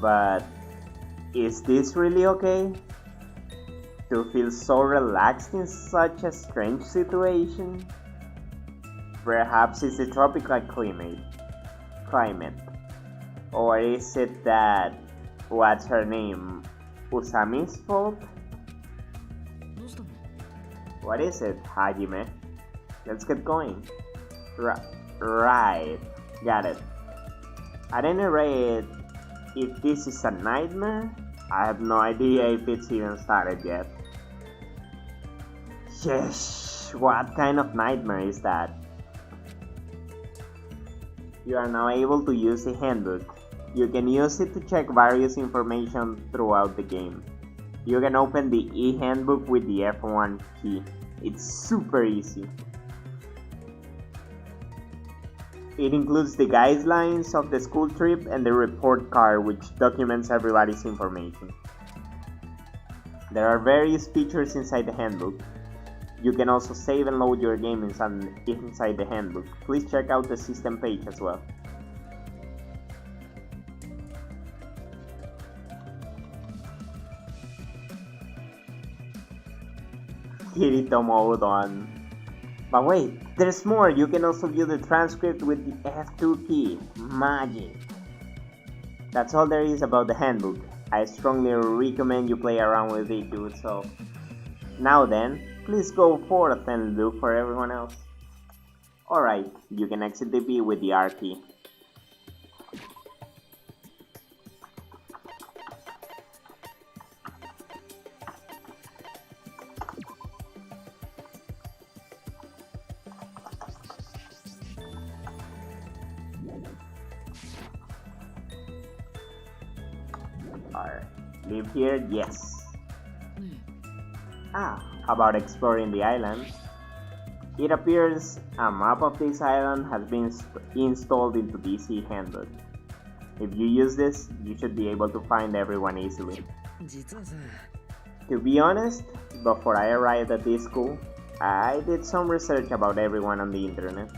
But Is this really okay? To feel so relaxed in such a strange situation? Perhaps it's the tropical climate. Or is it that, what's her name, Usami's fault? どうしたの？ What is it, Hajime? Let's get going. Right, got it. At any rate, if this is a nightmare, I have no idea if it's even started yet. Yeesh, what kind of nightmare is that? You are now able to use the handbook. You can use it to check various information throughout the game. You can open the e-handbook with the F1 key. It's super easy. It includes the guidelines of the school trip and the report card which documents everybody's information. There are various features inside the handbook. You can also save and load your game inside the handbook. Please check out the system page as well. Kirito mode on. But wait, there's more! You can also view the transcript with the F2 key. Magic! That's all there is about the handbook. I strongly recommend you play around with it yourself. Now then, please go forth and look for everyone else. Alright, you can exit the B with the R key. Alright, live here? Yes. ね About exploring the island. It appears a map of this island has been installed into DC Handbook. If you use this, you should be able to find everyone easily. え実はさ To be honest, before I arrived at this school, I did some research about everyone on the internet.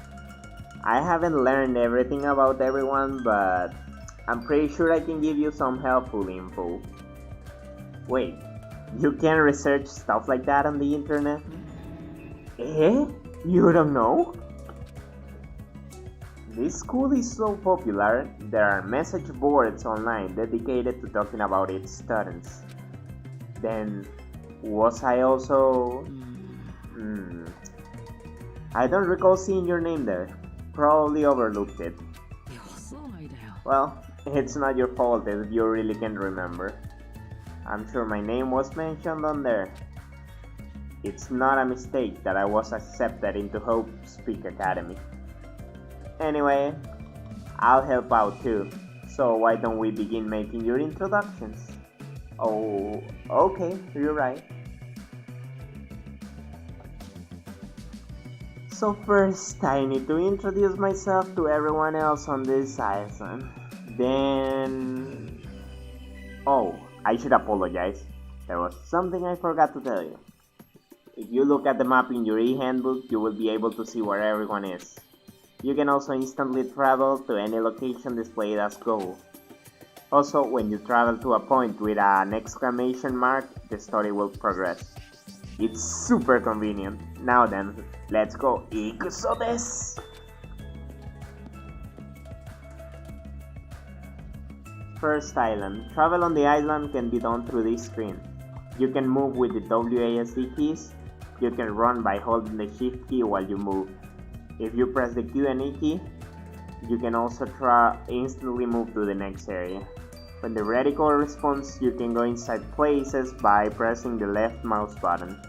I haven't learned everything about everyone, but I'm pretty sure I can give you some helpful info. Wait, you can research stuff like that on the internet? Eh? You don't know? This school is so popular, there are message boards online dedicated to talking about its students. Then, was I also... うーん I don't recall seeing your name there. Probably overlooked it. 予想外だよ Well, it's not your fault if you really can't remember. I'm sure my name was mentioned on there. It's not a mistake that I was accepted into Hope Speak Academy. Anyway, I'll help out too. So why don't we begin making your introductions? Oh, okay, you're right. So first, I need to introduce myself to everyone else on this island. Then... Oh, I should apologize. There was something I forgot to tell you. If you look at the map in your e-handbook, you will be able to see where everyone is. You can also instantly travel to any location displayed as goal. Also, when you travel to a point with an exclamation mark, the story will progress. It's super convenient. Now then, let's go. Ikuso desu! First island. Travel on the island can be done through this screen. You can move with the WASD keys. You can run by holding the shift key while you move. If you press the Q and E key, you can also instantly move to the next area. When the ready corresponds, you can go inside places by pressing the left mouse button.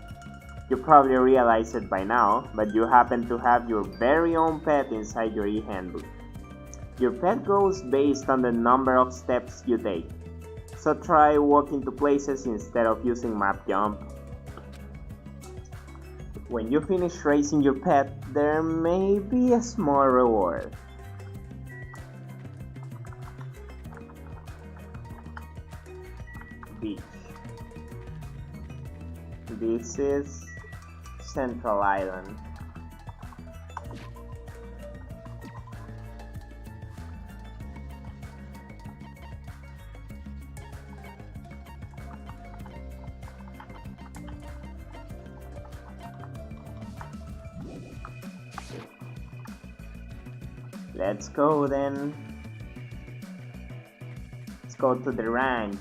You probably realize it by now, but you happen to have your very own pet inside your e-handbook. Your pet grows based on the number of steps you take, so try walking to places instead of using map jump. When you finish raising your pet, there may be a small reward. Beach. This is Central Island. Let's go then. Let's go to the ranch.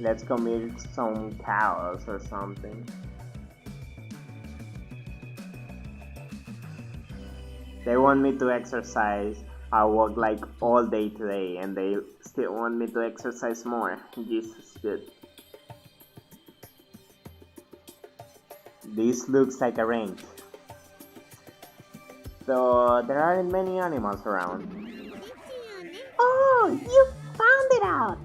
Let's go milk some cows or something. They want me to exercise. I walk like all day today and they still want me to exercise more. Jesus, good. This looks like a range. Though there aren't many animals around. Oh, you found it out!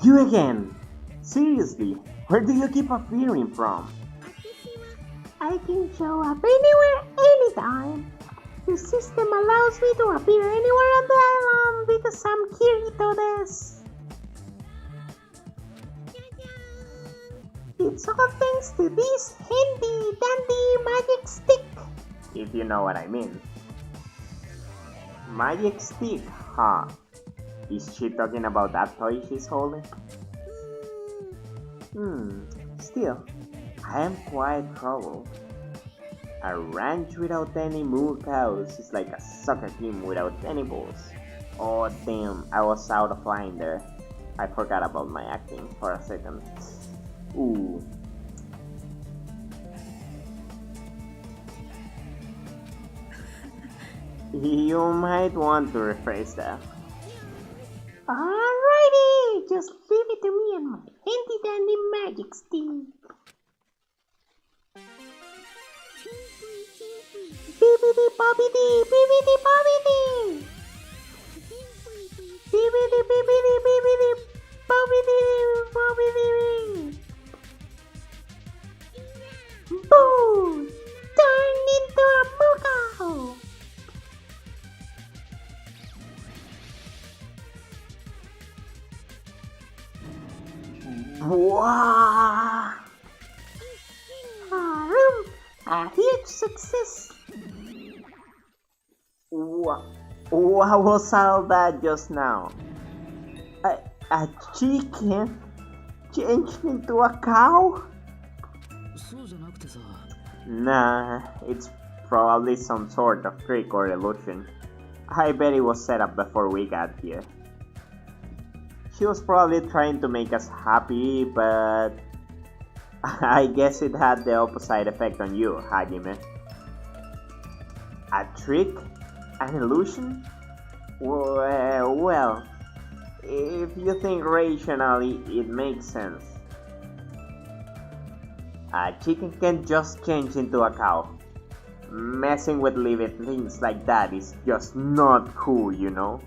You again! Seriously, where do you keep appearing from? I can show up anywhere, anytime. The system allows me to appear anywhere on the island because I'm Kirito desu. It's all thanks to this handy dandy magic stick. If you know what I mean. Magic stick, huh? Is she talking about that toy she's holding? Still, I am quite troubled. A ranch without any moo cows is like a soccer team without any balls. Oh damn, I was out of line there. I forgot about my acting for a second. Ooh. You might want to rephrase that. Alrighty, just leave it to me and my handy dandy magic stick. Bibbidi bobbidi, bibbidi bobbidi. Bibbidi bibbidi bibbidi bobbidi bobbidi. Boo! Turn into a moo. Wow! A huge success. What was all that just now? A chicken changed into a cow? そうじゃなくてさ。 Nah, it's probably some sort of trick or illusion. I bet it was set up before we got here. She was probably trying to make us happy, but I guess it had the opposite effect on you, Hajime. A trick? An illusion? Well, if you think rationally, it makes sense. A chicken can just change into a cow. Messing with living things like that is just not cool, you know?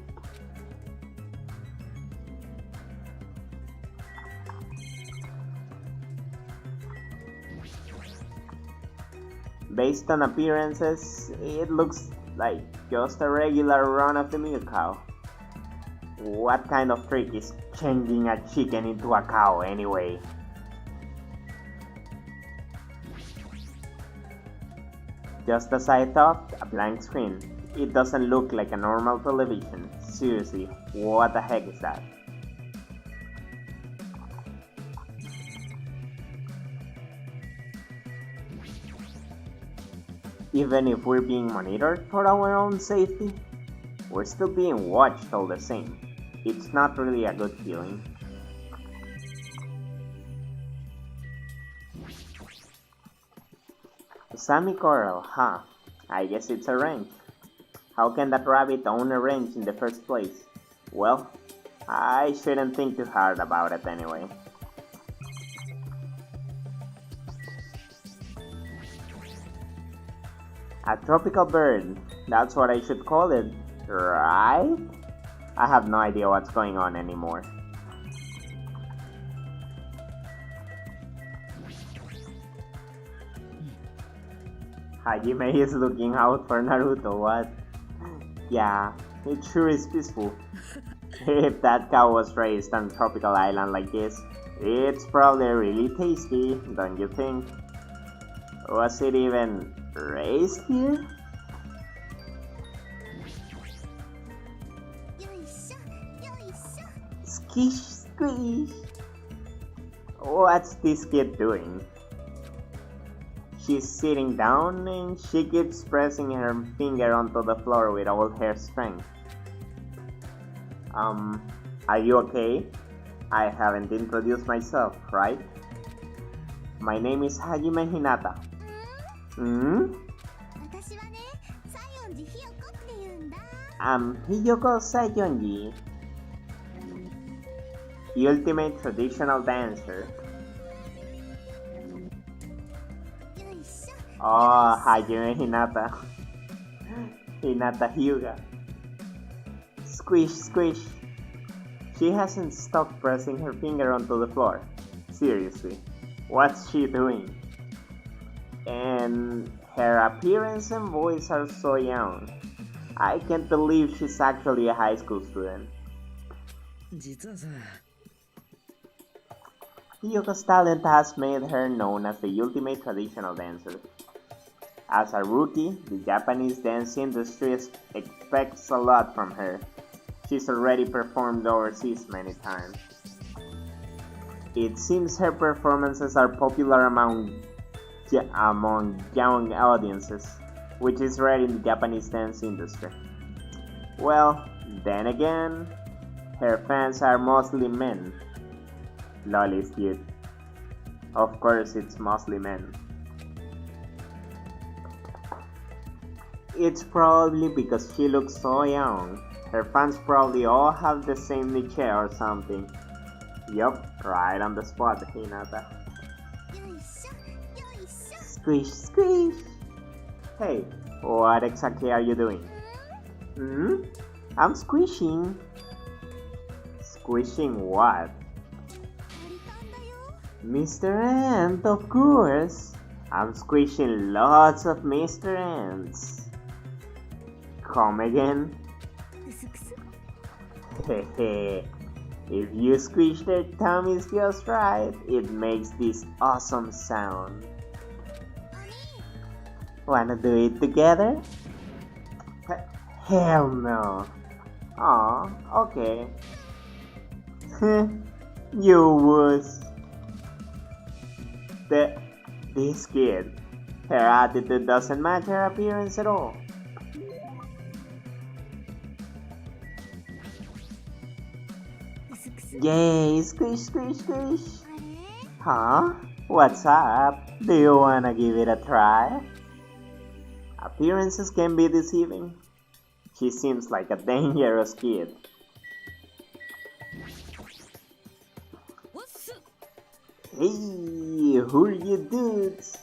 Based on appearances, it looks like just a regular run-of-the-mill cow. What kind of trick is changing a chicken into a cow anyway? Just as I thought, a blank screen. It doesn't look like a normal television. Seriously, what the heck is that? Even if we're being monitored for our own safety, we're still being watched all the same. It's not really a good feeling. Sami Coral, huh? I guess it's a ranch. How can that rabbit own a ranch in the first place? Well, I shouldn't think too hard about it anyway. A tropical bird, that's what I should call it, right? I have no idea what's going on anymore. Hajime is looking out for Naruto, what? Yeah, it sure is peaceful. If that cow was raised on a tropical island like this, it's probably really tasty, don't you think? Was it even raised here? Skish squish. What's this kid doing? She's sitting down and she keeps pressing her finger onto the floor with all her strength. Are you okay? I haven't introduced myself, right? My name is Hajime Hinata. Hmm? 私はね、西園寺ひよこって言うんだ。I'm Hiyoko Sayonji, ultimate traditional dancer. よいしょ。 Oh, Hajime Hinata. Hinata Hyuga. Squish, squish. She hasn't stopped pressing her finger onto the floor. Seriously, what's she doing? And her appearance and voice are so young. I can't believe she's actually a high school student. 実はさ、 Hyoko's talent has made her known as the ultimate traditional dancer. As a rookie, the Japanese dance industry expects a lot from her. She's already performed overseas many times. It seems her performances are popular among young audiences, which is rare in the Japanese dance industry. Well, then again, her fans are mostly men. Lol is cute. Of course, it's mostly men. It's probably because she looks so young. Her fans probably all have the same niche or something. Yup, right on the spot, Hinata. よいしょ。よいしょ。 Squish, squish! Hey, what exactly are you doing? Hmm? I'm squishing. Squishing what? アリタンだよ。 Mr. Ant, of course. I'm squishing lots of Mr. Ants. Come again? クスクス。 Hehe. If you squish their tummies just right, it makes this awesome sound. お兄。 Wanna do it together? Hell no. Aw, okay. You wuss. This kid. Her attitude doesn't match her appearance at all. クスクス。 Yay, squish, squish, squish. あれ？ Huh? What's up? Do you wanna give it a try? Appearances can be deceiving. She seems like a dangerous kid. おっす。 Hey, who are you dudes?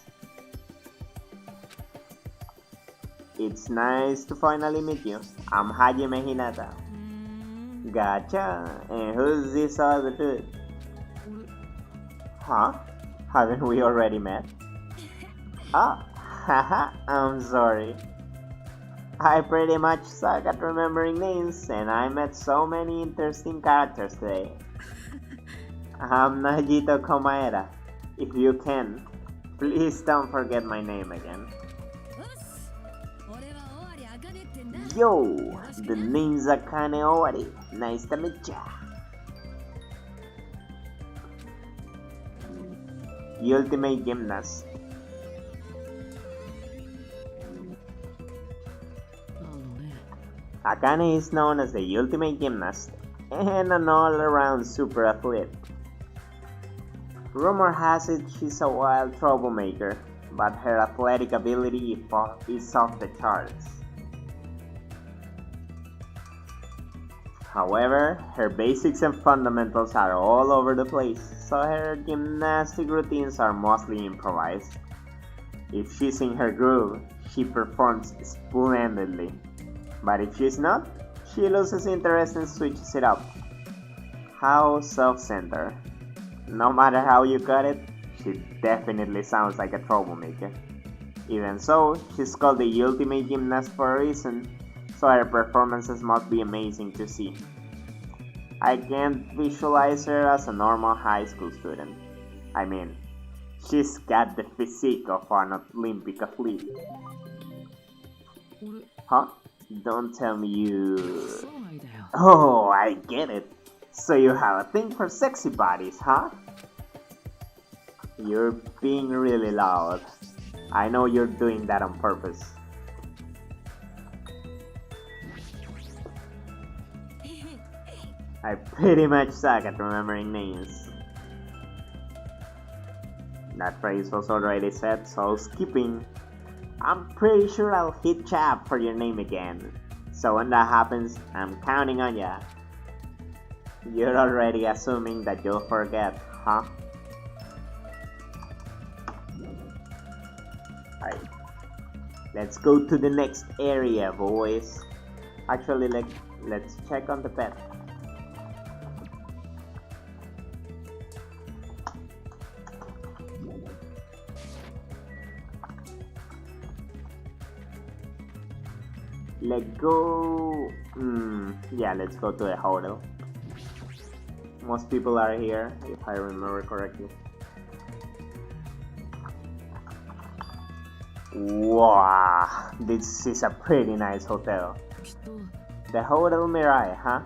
It's nice to finally meet you. I'm Hajime Hinata. うーん。 Gotcha. And who's this other dude? 俺、 Huh? Haven't we already met? Oh, haha, I'm sorry. I pretty much suck at remembering names, and I met so many interesting characters today. I'm Najito Komaeda. If you can, please don't forget my name again. おっす。俺は尾張茜ってんだ。 Yo, the name's Akane Owari. Nice to meet ya. Ultimate Gymnast. ね。 Akane is known as the ultimate gymnast and an all-around super athlete. Rumor has it she's a wild troublemaker, but her athletic ability is off the charts. However, her basics and fundamentals are all over the place, so her gymnastic routines are mostly improvised. If she's in her groove, she performs splendidly. But if she's not, she loses interest and switches it up. How self-centered. No matter how you cut it, she definitely sounds like a troublemaker. Even so, she's called the ultimate gymnast for a reason, so her performances must be amazing to see. I can't visualize her as a normal high school student. I mean, she's got the physique of an Olympic athlete. 俺、 Huh? Don't tell me you... そうなんだよ。 Oh, I get it. So you have a thing for sexy bodies, huh? You're being really loud. I know you're doing that on purpose. I pretty much suck at remembering names. That phrase was already said, so skipping. I'm pretty sure I'll hit Chap for your name again. So when that happens, I'm counting on ya. You're already assuming that you'll forget, huh? Alright. Let's go to the next area, boys. Actually, let's check on the pet. Let's go. Yeah, let's go to the hotel. Most people are here, if I remember correctly. Wow, this is a pretty nice hotel. きっと The Hotel Mirai, huh?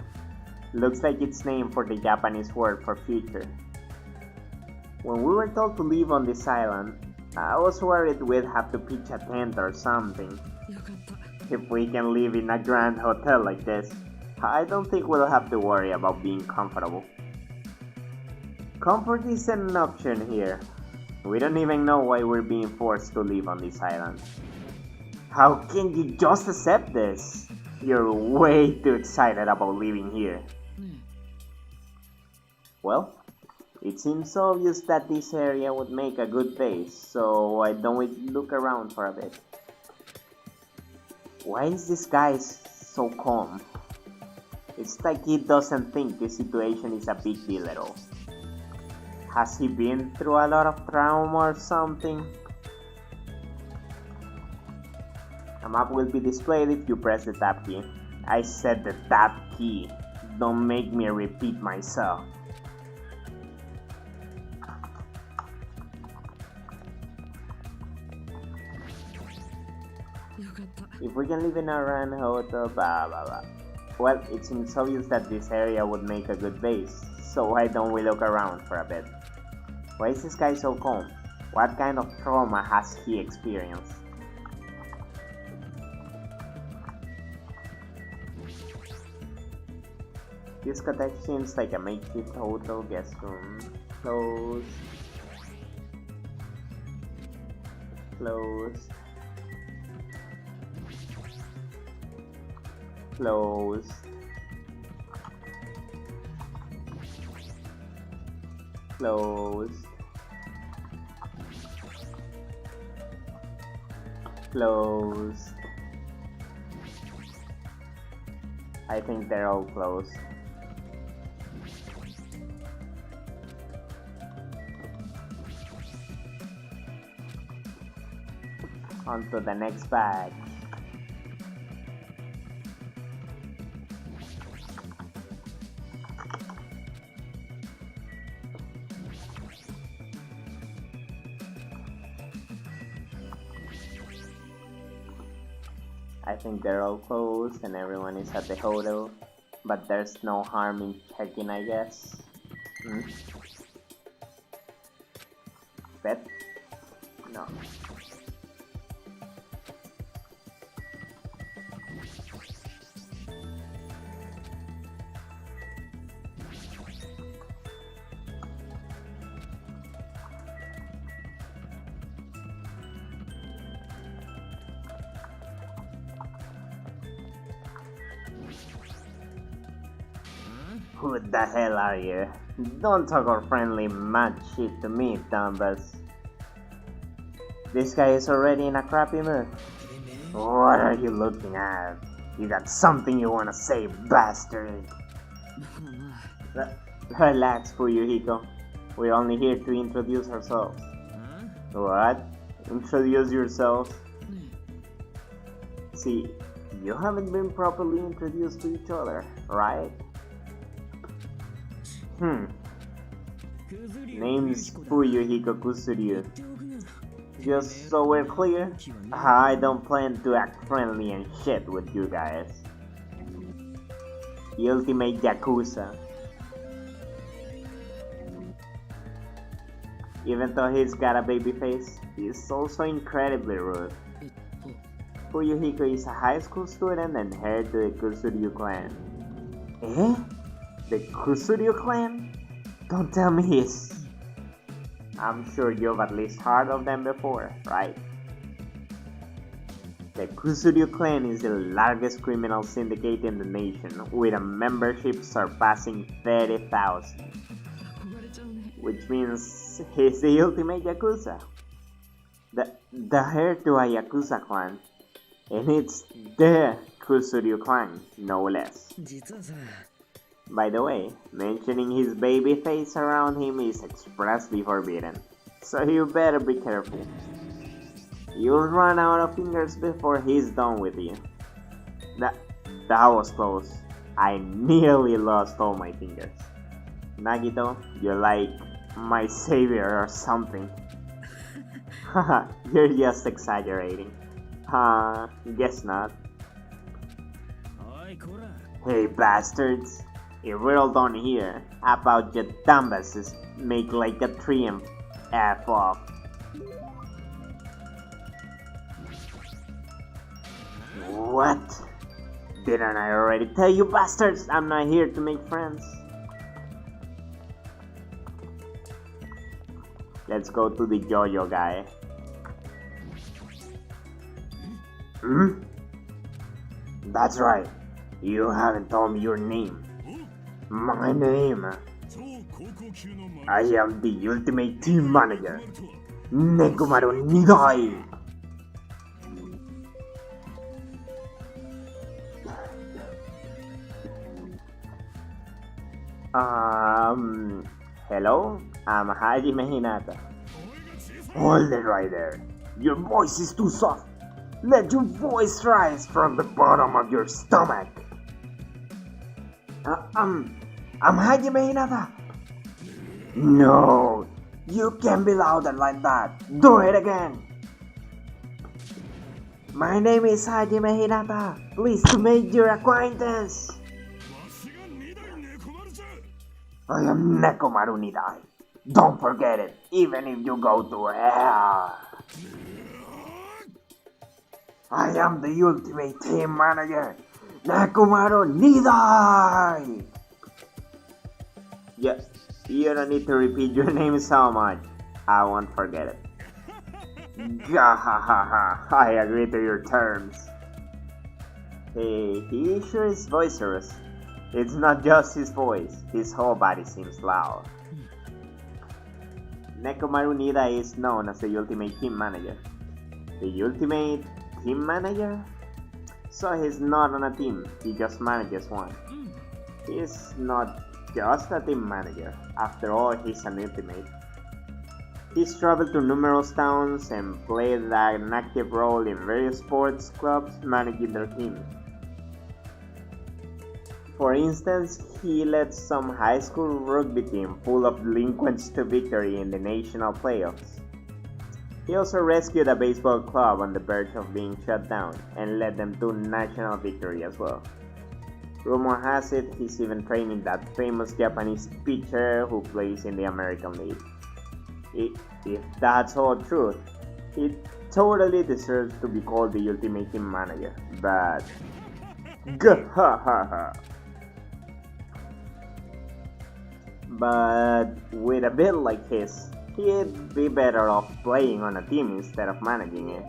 Looks like it's named for the Japanese word for future. When we were told to live on this island, I was worried we'd have to pitch a tent or something. よかった If we can live in a grand hotel like this, I don't think we'll have to worry about being comfortable. Comfort isn't an option here. We don't even know why we're being forced to live on this island. How can you just accept this? You're way too excited about living here. ね Well, it seems obvious that this area would make a good base, so why don't we look around for a bit? Why is this guy so calm? It's like he doesn't think this situation is a big deal at all. Has he been through a lot of trauma or something? A map will be displayed if you press the tab key. I said the tab key. Don't make me repeat myself. If we can live in a run hotel, blah blah blah. Well, it seems obvious that this area would make a good base, so why don't we look around for a bit? Why is this guy so calm? What kind of trauma has he experienced? This cottage seems like a makeshift hotel guest room. Closed. Closed. Closed. Closed. Closed. I think they're all closed. On to the next bag. I think they're all closed and everyone is at the hotel, but there's no harm in checking, I guess. Pet? No. Who the hell are you? Don't talk or friendly mad shit to me, dumbass. This guy is already in a crappy mood. What are you looking at? You got something you wanna say, bastard? Relax, Fuyuhiko. We're only here to introduce ourselves. What? Introduce yourselves? See, you haven't been properly introduced to each other, right? Name's Fuyuhiko Kusuryu. Just so we're clear, I don't plan to act friendly and shit with you guys. The ultimate Yakuza. Even though he's got a baby face, he's also incredibly rude. えっと Fuyuhiko is a high school student and heir to the Kusuryu clan. Eh? The Kusuryu clan? Don't tell me he's... I'm sure you've at least heard of them before, right? The Kusuryu clan is the largest criminal syndicate in the nation, with a membership surpassing 30,000. 憧れちゃうね Which means he's the ultimate Yakuza. The heir to a Yakuza clan. And it's the Kusuryu clan, no less. 実はさ By the way, mentioning his baby face around him is expressly forbidden, so you better be careful. You'll run out of fingers before he's done with you. That was close. I nearly lost all my fingers. Nagito, you're like my savior or something. Haha, you're just exaggerating. Guess not. おいこら Hey bastards, if we're all done here, how about your dumbasses make like a tree and F off? What? Didn't I already tell you bastards I'm not here to make friends? Let's go to the Jojo guy. Hmm? That's right. You haven't told me your name. My name. I am the ultimate team manager, Nekomaru Nidai. Hello? I'm Hajime Hinata. Hold it right there. Your voice is too soft. Let your voice rise from the bottom of your stomach. I'm Hajime Hinata. No, you can't be louder like that. Do it again. My name is Hajime Hinata. Pleased to make your acquaintance. I am Nekomaru Nidai. Don't forget it, even if you go to hell. I am the ultimate team manager, Nekomaru Nidai. Yeah, you don't need to repeat your name so much. I won't forget it. Gahahaha, I agree to your terms. Hey, he sure is boisterous. It's not just his voice, his whole body seems loud. Nekomaru Nidai is known as the ultimate team manager. The ultimate team manager? So he's not on a team, he just manages one. He's not just a team manager, after all he's an ultimate. He's traveled to numerous towns and played an active role in various sports clubs managing their teams. For instance, he led some high school rugby team full of delinquents to victory in the national playoffs. He also rescued a baseball club on the verge of being shut down and led them to national victory as well. Rumor has it he's even training that famous Japanese pitcher who plays in the American League. If that's all true, he totally deserves to be called the ultimate team manager, but... But with a build like his, he'd be better off playing on a team instead of managing it.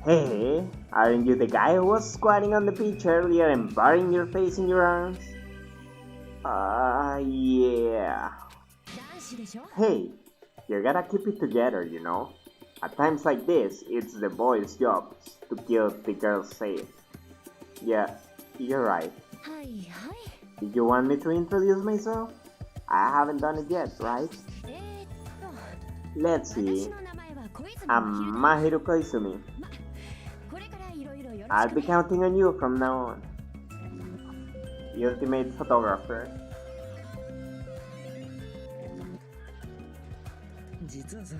Hey, aren't you the guy who was squatting on the beach earlier and burying your face in your arms? Yeah. Hey, you gotta keep it together, you know? At times like this, it's the boys' job to keep the girls safe. Yeah, you're right. Did you want me to introduce myself? I haven't done it yet, right? Let's see. I'm Mahiru Koizumi. I'll be counting on you from now on. Ultimate photographer. 実はさ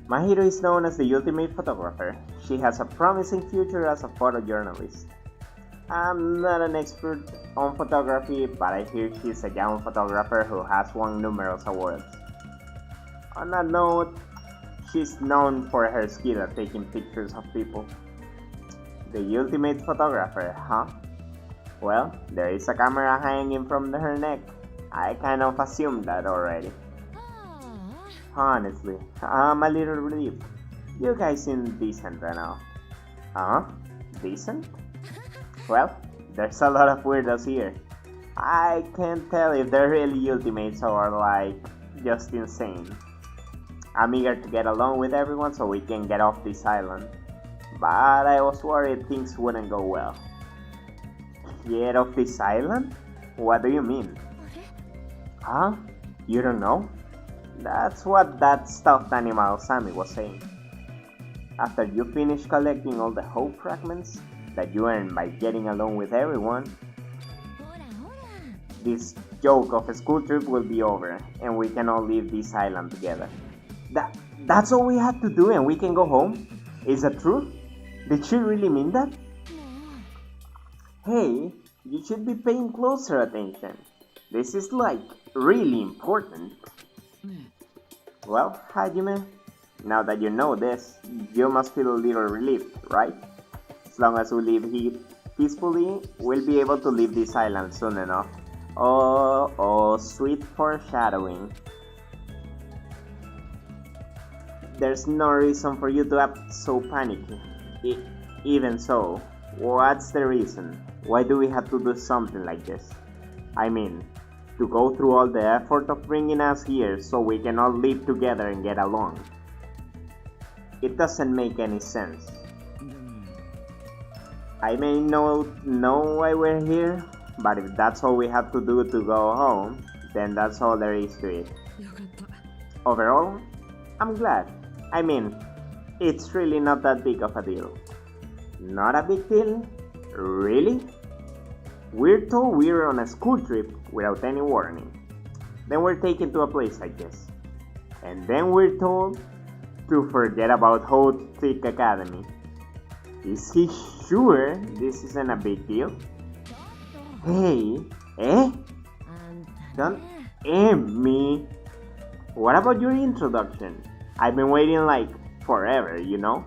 My hero is known as the ultimate photographer. She has a promising future as a photojournalist. I'm not an expert on photography, but I hear she's a young photographer who has won numerous awards. On that note, she's known for her skill at taking pictures of people. The ultimate photographer, huh? Well, there is a camera hanging from her neck. I kind of assumed that already. Honestly, I'm a little relieved. You guys seem decent right now. Huh? Decent? Well, there's a lot of weirdos here. I can't tell if they're really ultimates or like just insane. I'm eager to get along with everyone so we can get off this island. But I was worried things wouldn't go well. Get off this island? What do you mean? Huh? You don't know? That's what that stuffed animal Sammy was saying. After you finish collecting all the hope fragments that you earn by getting along with everyone, this joke of a school trip will be over and we can all leave this island together. That's all we have to do and we can go home? Is that true? Did she really mean that? Hey, you should be paying closer attention. This is like really important. Well, Hajime, now that you know this, you must feel a little relieved, right? As long as we live here peacefully, we'll be able to leave this island soon enough. Oh, sweet foreshadowing. There's no reason for you to act so panicky. Even so, what's the reason? Why do we have to do something like this? I mean, to go through all the effort of bringing us here so we can all live together and get along. It doesn't make any sense. I may know why we're here, but if that's all we have to do to go home, then that's all there is to it. Overall, I'm glad. I mean, it's really not that big of a deal. Not a big deal? Really? We're told we're on a school trip without any warning. Then we're taken to a place like this. And then we're told to forget about Hot Thick Academy. Is he sure this isn't a big deal? Hey, Don't me. What about your introduction? I've been waiting like forever, you know?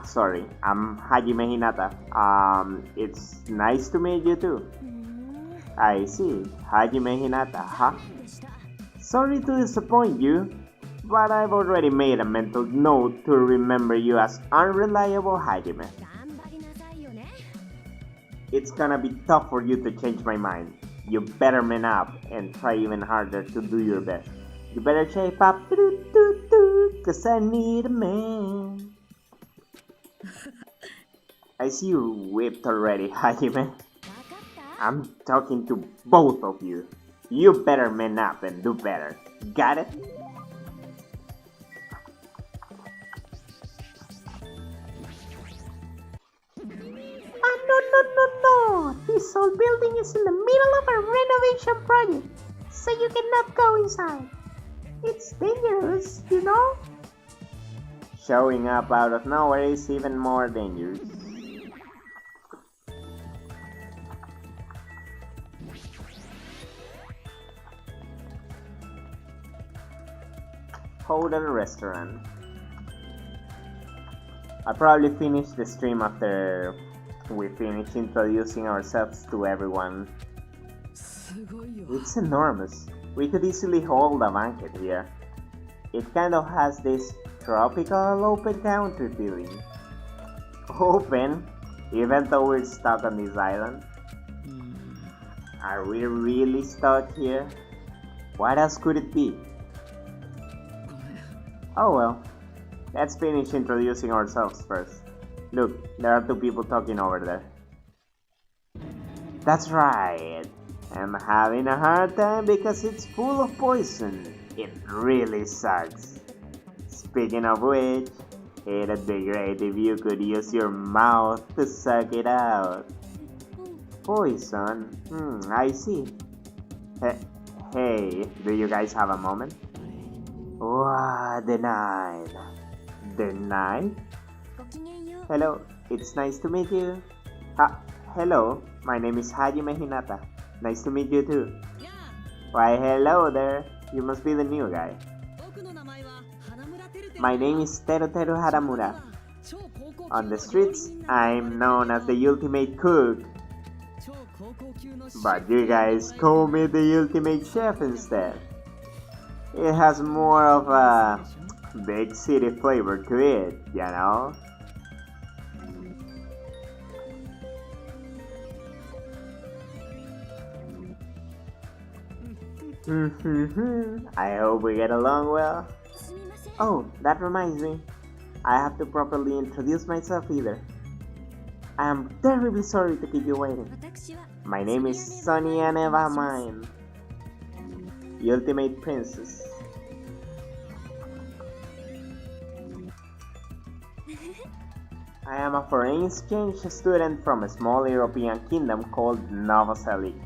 Sorry, I'm Hajime Hinata. It's nice to meet you too. I see, Hajime Hinata, huh? Sorry to disappoint you, but I've already made a mental note to remember you as Unreliable Hajime. It's gonna be tough for you to change my mind. You better man up and try even harder to do your best. You better shape up, cause I need a man. I see you whipped already, Hajime. I'm talking to both of you. You better man up and do better. Got it? No. This old building is in the middle of a renovation project, so you cannot go inside. It's dangerous, you know? Showing up out of nowhere is even more dangerous. Hotel restaurant. I'll probably finish the stream after we finish introducing ourselves to everyone. It's enormous. We could easily hold a banquet here. It kind of has this tropical open country feeling. Open? Even though we're stuck on this island? Are we really stuck here? What else could it be? Oh well, let's finish introducing ourselves first. Look, there are two people talking over there. That's right. I'm having a hard time because it's full of poison. It really sucks. Speaking of which, it'd be great if you could use your mouth to suck it out. Poison? I see. Hey, do you guys have a moment? Wow, the night. The night? ごきげんよう Hello, it's nice to meet you. Hello, my name is Hajime Hinata. Nice to meet you too. Why, hello there. You must be the new guy. My name is Teru Haramura. On the streets, I'm known as the ultimate cook. But you guys call me the ultimate chef instead. It has more of a big city flavor to it, you know? I hope we get along well. すみません Oh, that reminds me. I have to properly introduce myself either. I am terribly sorry to keep you waiting. 私は My name is Sonia Nevermind, Ultimate Princess. I am a foreign exchange student from a small European kingdom called Novoselic.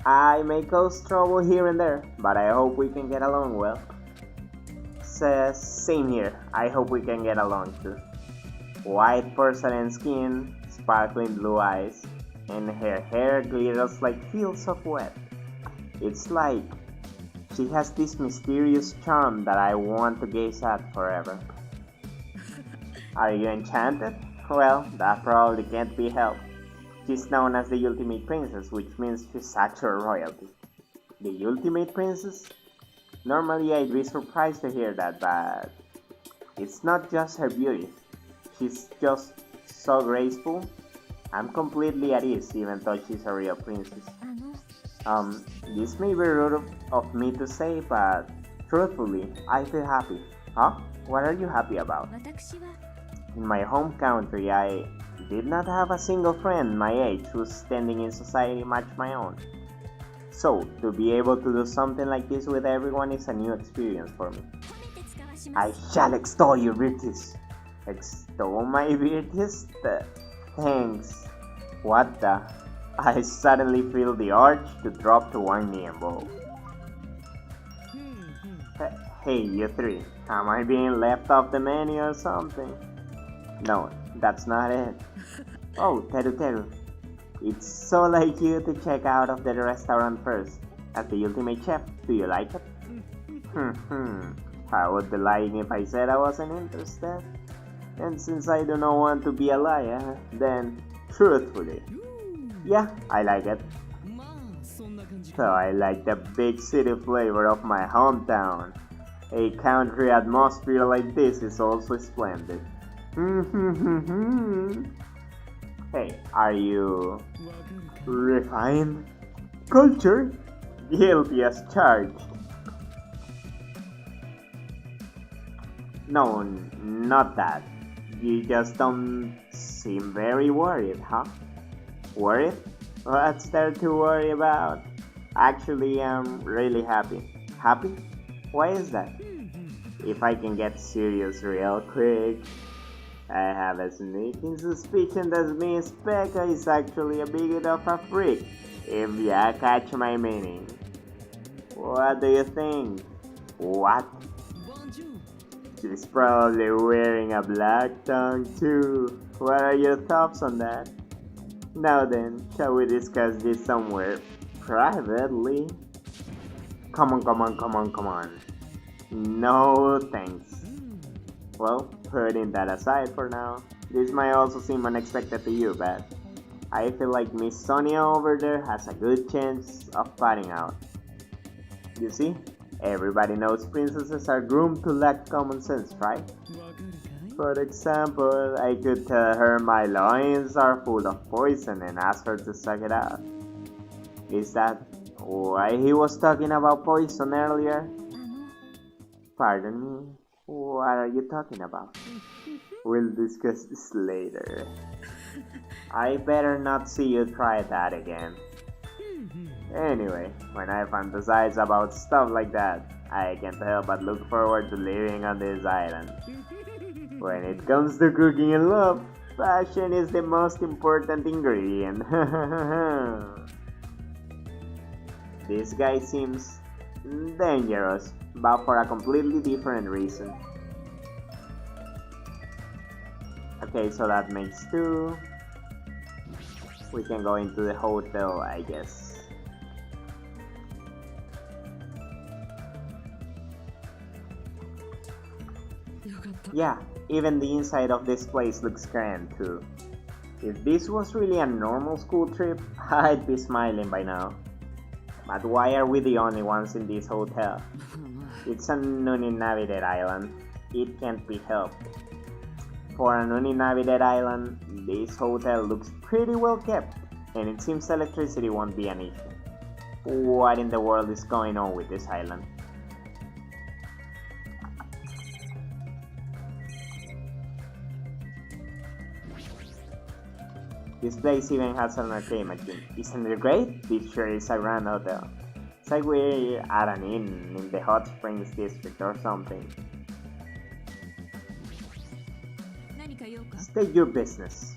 I may cause trouble here and there, but I hope we can get along well. Same here, I hope we can get along too. White porcelain skin, sparkling blue eyes, and her hair glitters like fields of wet. It's like she has this mysterious charm that I want to gaze at forever. Are you enchanted? Well, that probably can't be helped. She's known as the Ultimate Princess, which means she's actual royalty. The Ultimate Princess? Normally I'd be surprised to hear that, but it's not just her beauty. She's just so graceful. I'm completely at ease even though she's a real princess. あの This may be rude of me to say, but truthfully, I feel happy. Huh? What are you happy about? 私は In my home country, I did not have a single friend my age whose standing in society matched my own. So, to be able to do something like this with everyone is a new experience for me. 褒めて使わしま I す shall extol you, beauties. Extol my beauties? Thanks. What the? I suddenly feel the urge to drop to one knee and bow. Hey, you three. Am I being left off the menu or something? No, that's not it. Oh, Teru. It's so like you to check out of the restaurant first. As the ultimate chef, do you like it? I would be lying if I said I wasn't interested. And since I do not want to be a liar, then truthfully, yeah, I like it. So I like the big city flavor of my hometown. A country atmosphere like this is also splendid. Hey, are you refined? Cultured? Guilty as charged. No, not that. You just don't seem very worried, huh? Worried? What's there to worry about? Actually, I'm really happy. Happy? Why is that? If I can get serious real quick, I have a sneaking suspicion that Miss Becca is actually a bit of a freak, if you catch my meaning. What do you think? What? She's probably wearing a black tongue too. What are your thoughts on that? Now then, shall we discuss this somewhere privately? Come on. No thanks. Well, putting that aside for now, this might also seem unexpected to you, but I feel like Miss Sonia over there has a good chance of fighting out. You see, everybody knows princesses are groomed to lack common sense, right? For example, I could tell her my loins are full of poison and ask her to suck it out. Is that why he was talking about poison earlier? あの Pardon me, what are you talking about? We'll discuss this later. I better not see you try that again. Anyway, when I fantasize about stuff like that, I can't help but look forward to living on this island. When it comes to cooking and love, passion is the most important ingredient. This guy seems dangerous, but for a completely different reason. Okay, so that makes 2. We can go into the hotel, I guess. Yeah, even the inside of this place looks grand too. If this was really a normal school trip, I'd be smiling by now. But why are we the only ones in this hotel? It's an uninhabited island. It can't be helped. For an uninhabited island, this hotel looks pretty well kept, and it seems electricity won't be an issue. What in the world is going on with this island? This place even has an arcade machine. Isn't it great? This sure is a grand hotel. It's like we're at an inn in the Hot Springs district or something. State your business.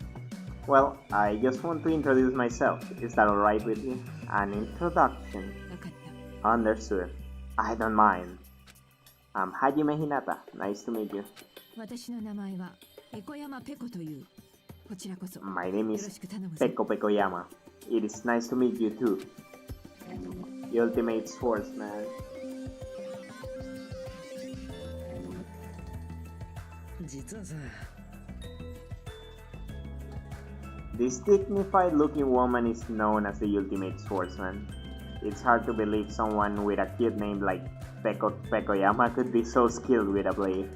Well, I just want to introduce myself. Is that alright with you? An introduction. Understood. I don't mind. I'm Hajime Hinata. Nice to meet you. My name is Peko Pekoyama. It is nice to meet you too. Ultimate Swordsman. This dignified looking woman is known as the Ultimate Swordsman. It's hard to believe someone with a cute name like Peko Pekoyama could be so skilled with a blade.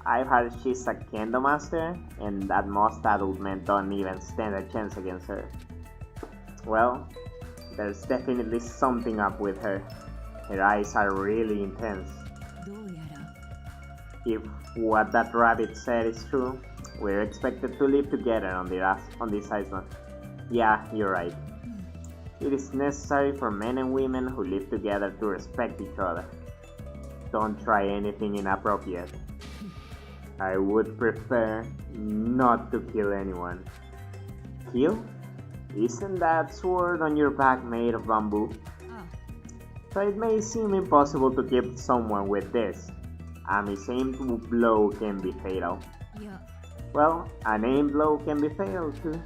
I've heard she's a kendo master, and that most adult men don't even stand a chance against her. Well, there's definitely something up with her. Her eyes are really intense. If what that rabbit said is true, we're expected to live together on this island. Yeah, you're right. It is necessary for men and women who live together to respect each other. Don't try anything inappropriate. I would prefer not to kill anyone. Kill? Isn't that sword on your back made of bamboo? So it may seem impossible to kill someone with this. A misaimed blow can be fatal. Well, an aimed blow can be fatal too.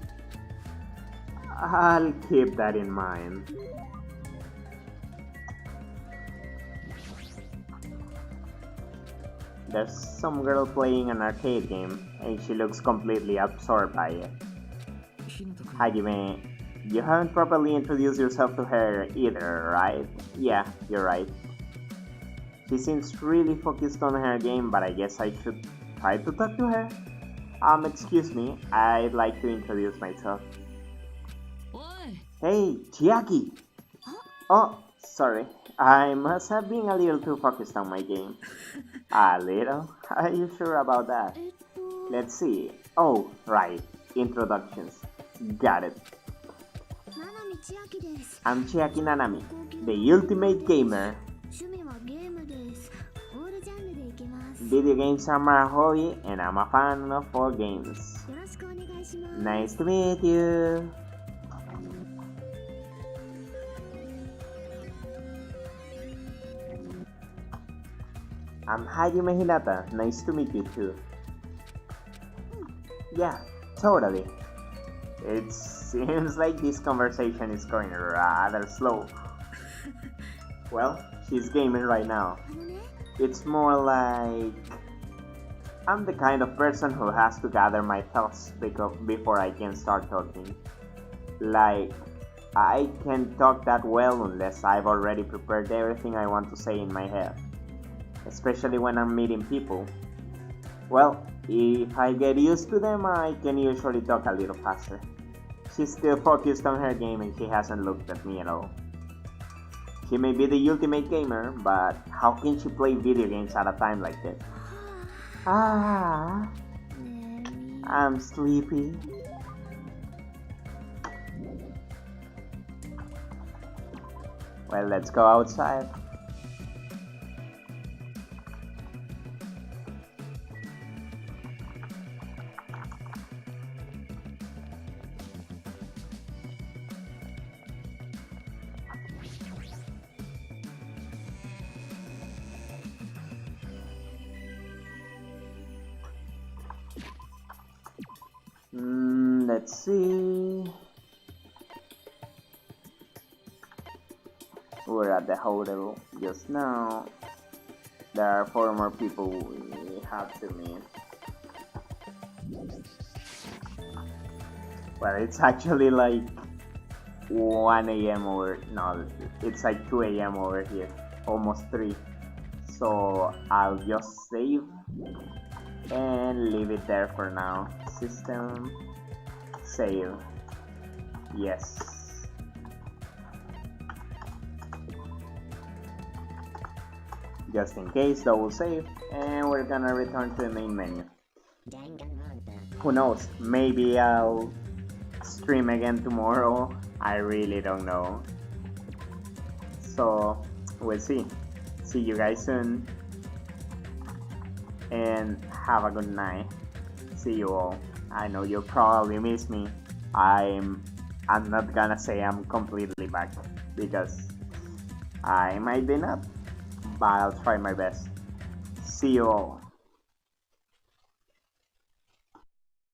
I'll keep that in mind. There's some girl playing an arcade game, and she looks completely absorbed by it. Hajime, you haven't properly introduced yourself to her either, right? Yeah, you're right. She seems really focused on her game, but I guess I should try to talk to her. Excuse me, I'd like to introduce myself. Hey, Chiaki! Oh, sorry. I must have been a little too focused on my game. A little? Are you sure about that? Let's see. Oh, right. Introductions. Got it. I'm Chiaki Nanami, the ultimate gamer. Video games are my hobby, and I'm a fan of all games. Nice to meet you. I'm Hajime Hinata. Nice to meet you too. Yeah, totally. It seems like this conversation is going rather slow. Well, she's gaming right now. It's more like I'm the kind of person who has to gather my thoughts before I can start talking. Like, I can't talk that well unless I've already prepared everything I want to say in my head. Especially when I'm meeting people. Well, if I get used to them, I can usually talk a little faster. She's still focused on her game and she hasn't looked at me at all. She may be the ultimate gamer, but how can she play video games at a time like this? I'm sleepy. Well, let's go outside. Let's see. We're at the hotel just now. There are 4 more people we have to meet. Well, it's actually like 1 a.m. over. No, it's like 2 a.m. over here. Almost 3. So I'll just save and leave it there for now. System. Save. Yes. Just in case, double save, and we're gonna return to the main menu. Danganronpa. Who knows? Maybe I'll stream again tomorrow. I really don't know. So we'll see. See you guys soon, and have a good night. See you all. I know you'll probably miss me. I'm not gonna say I'm completely back because I might be not, but I'll try my best. See you all.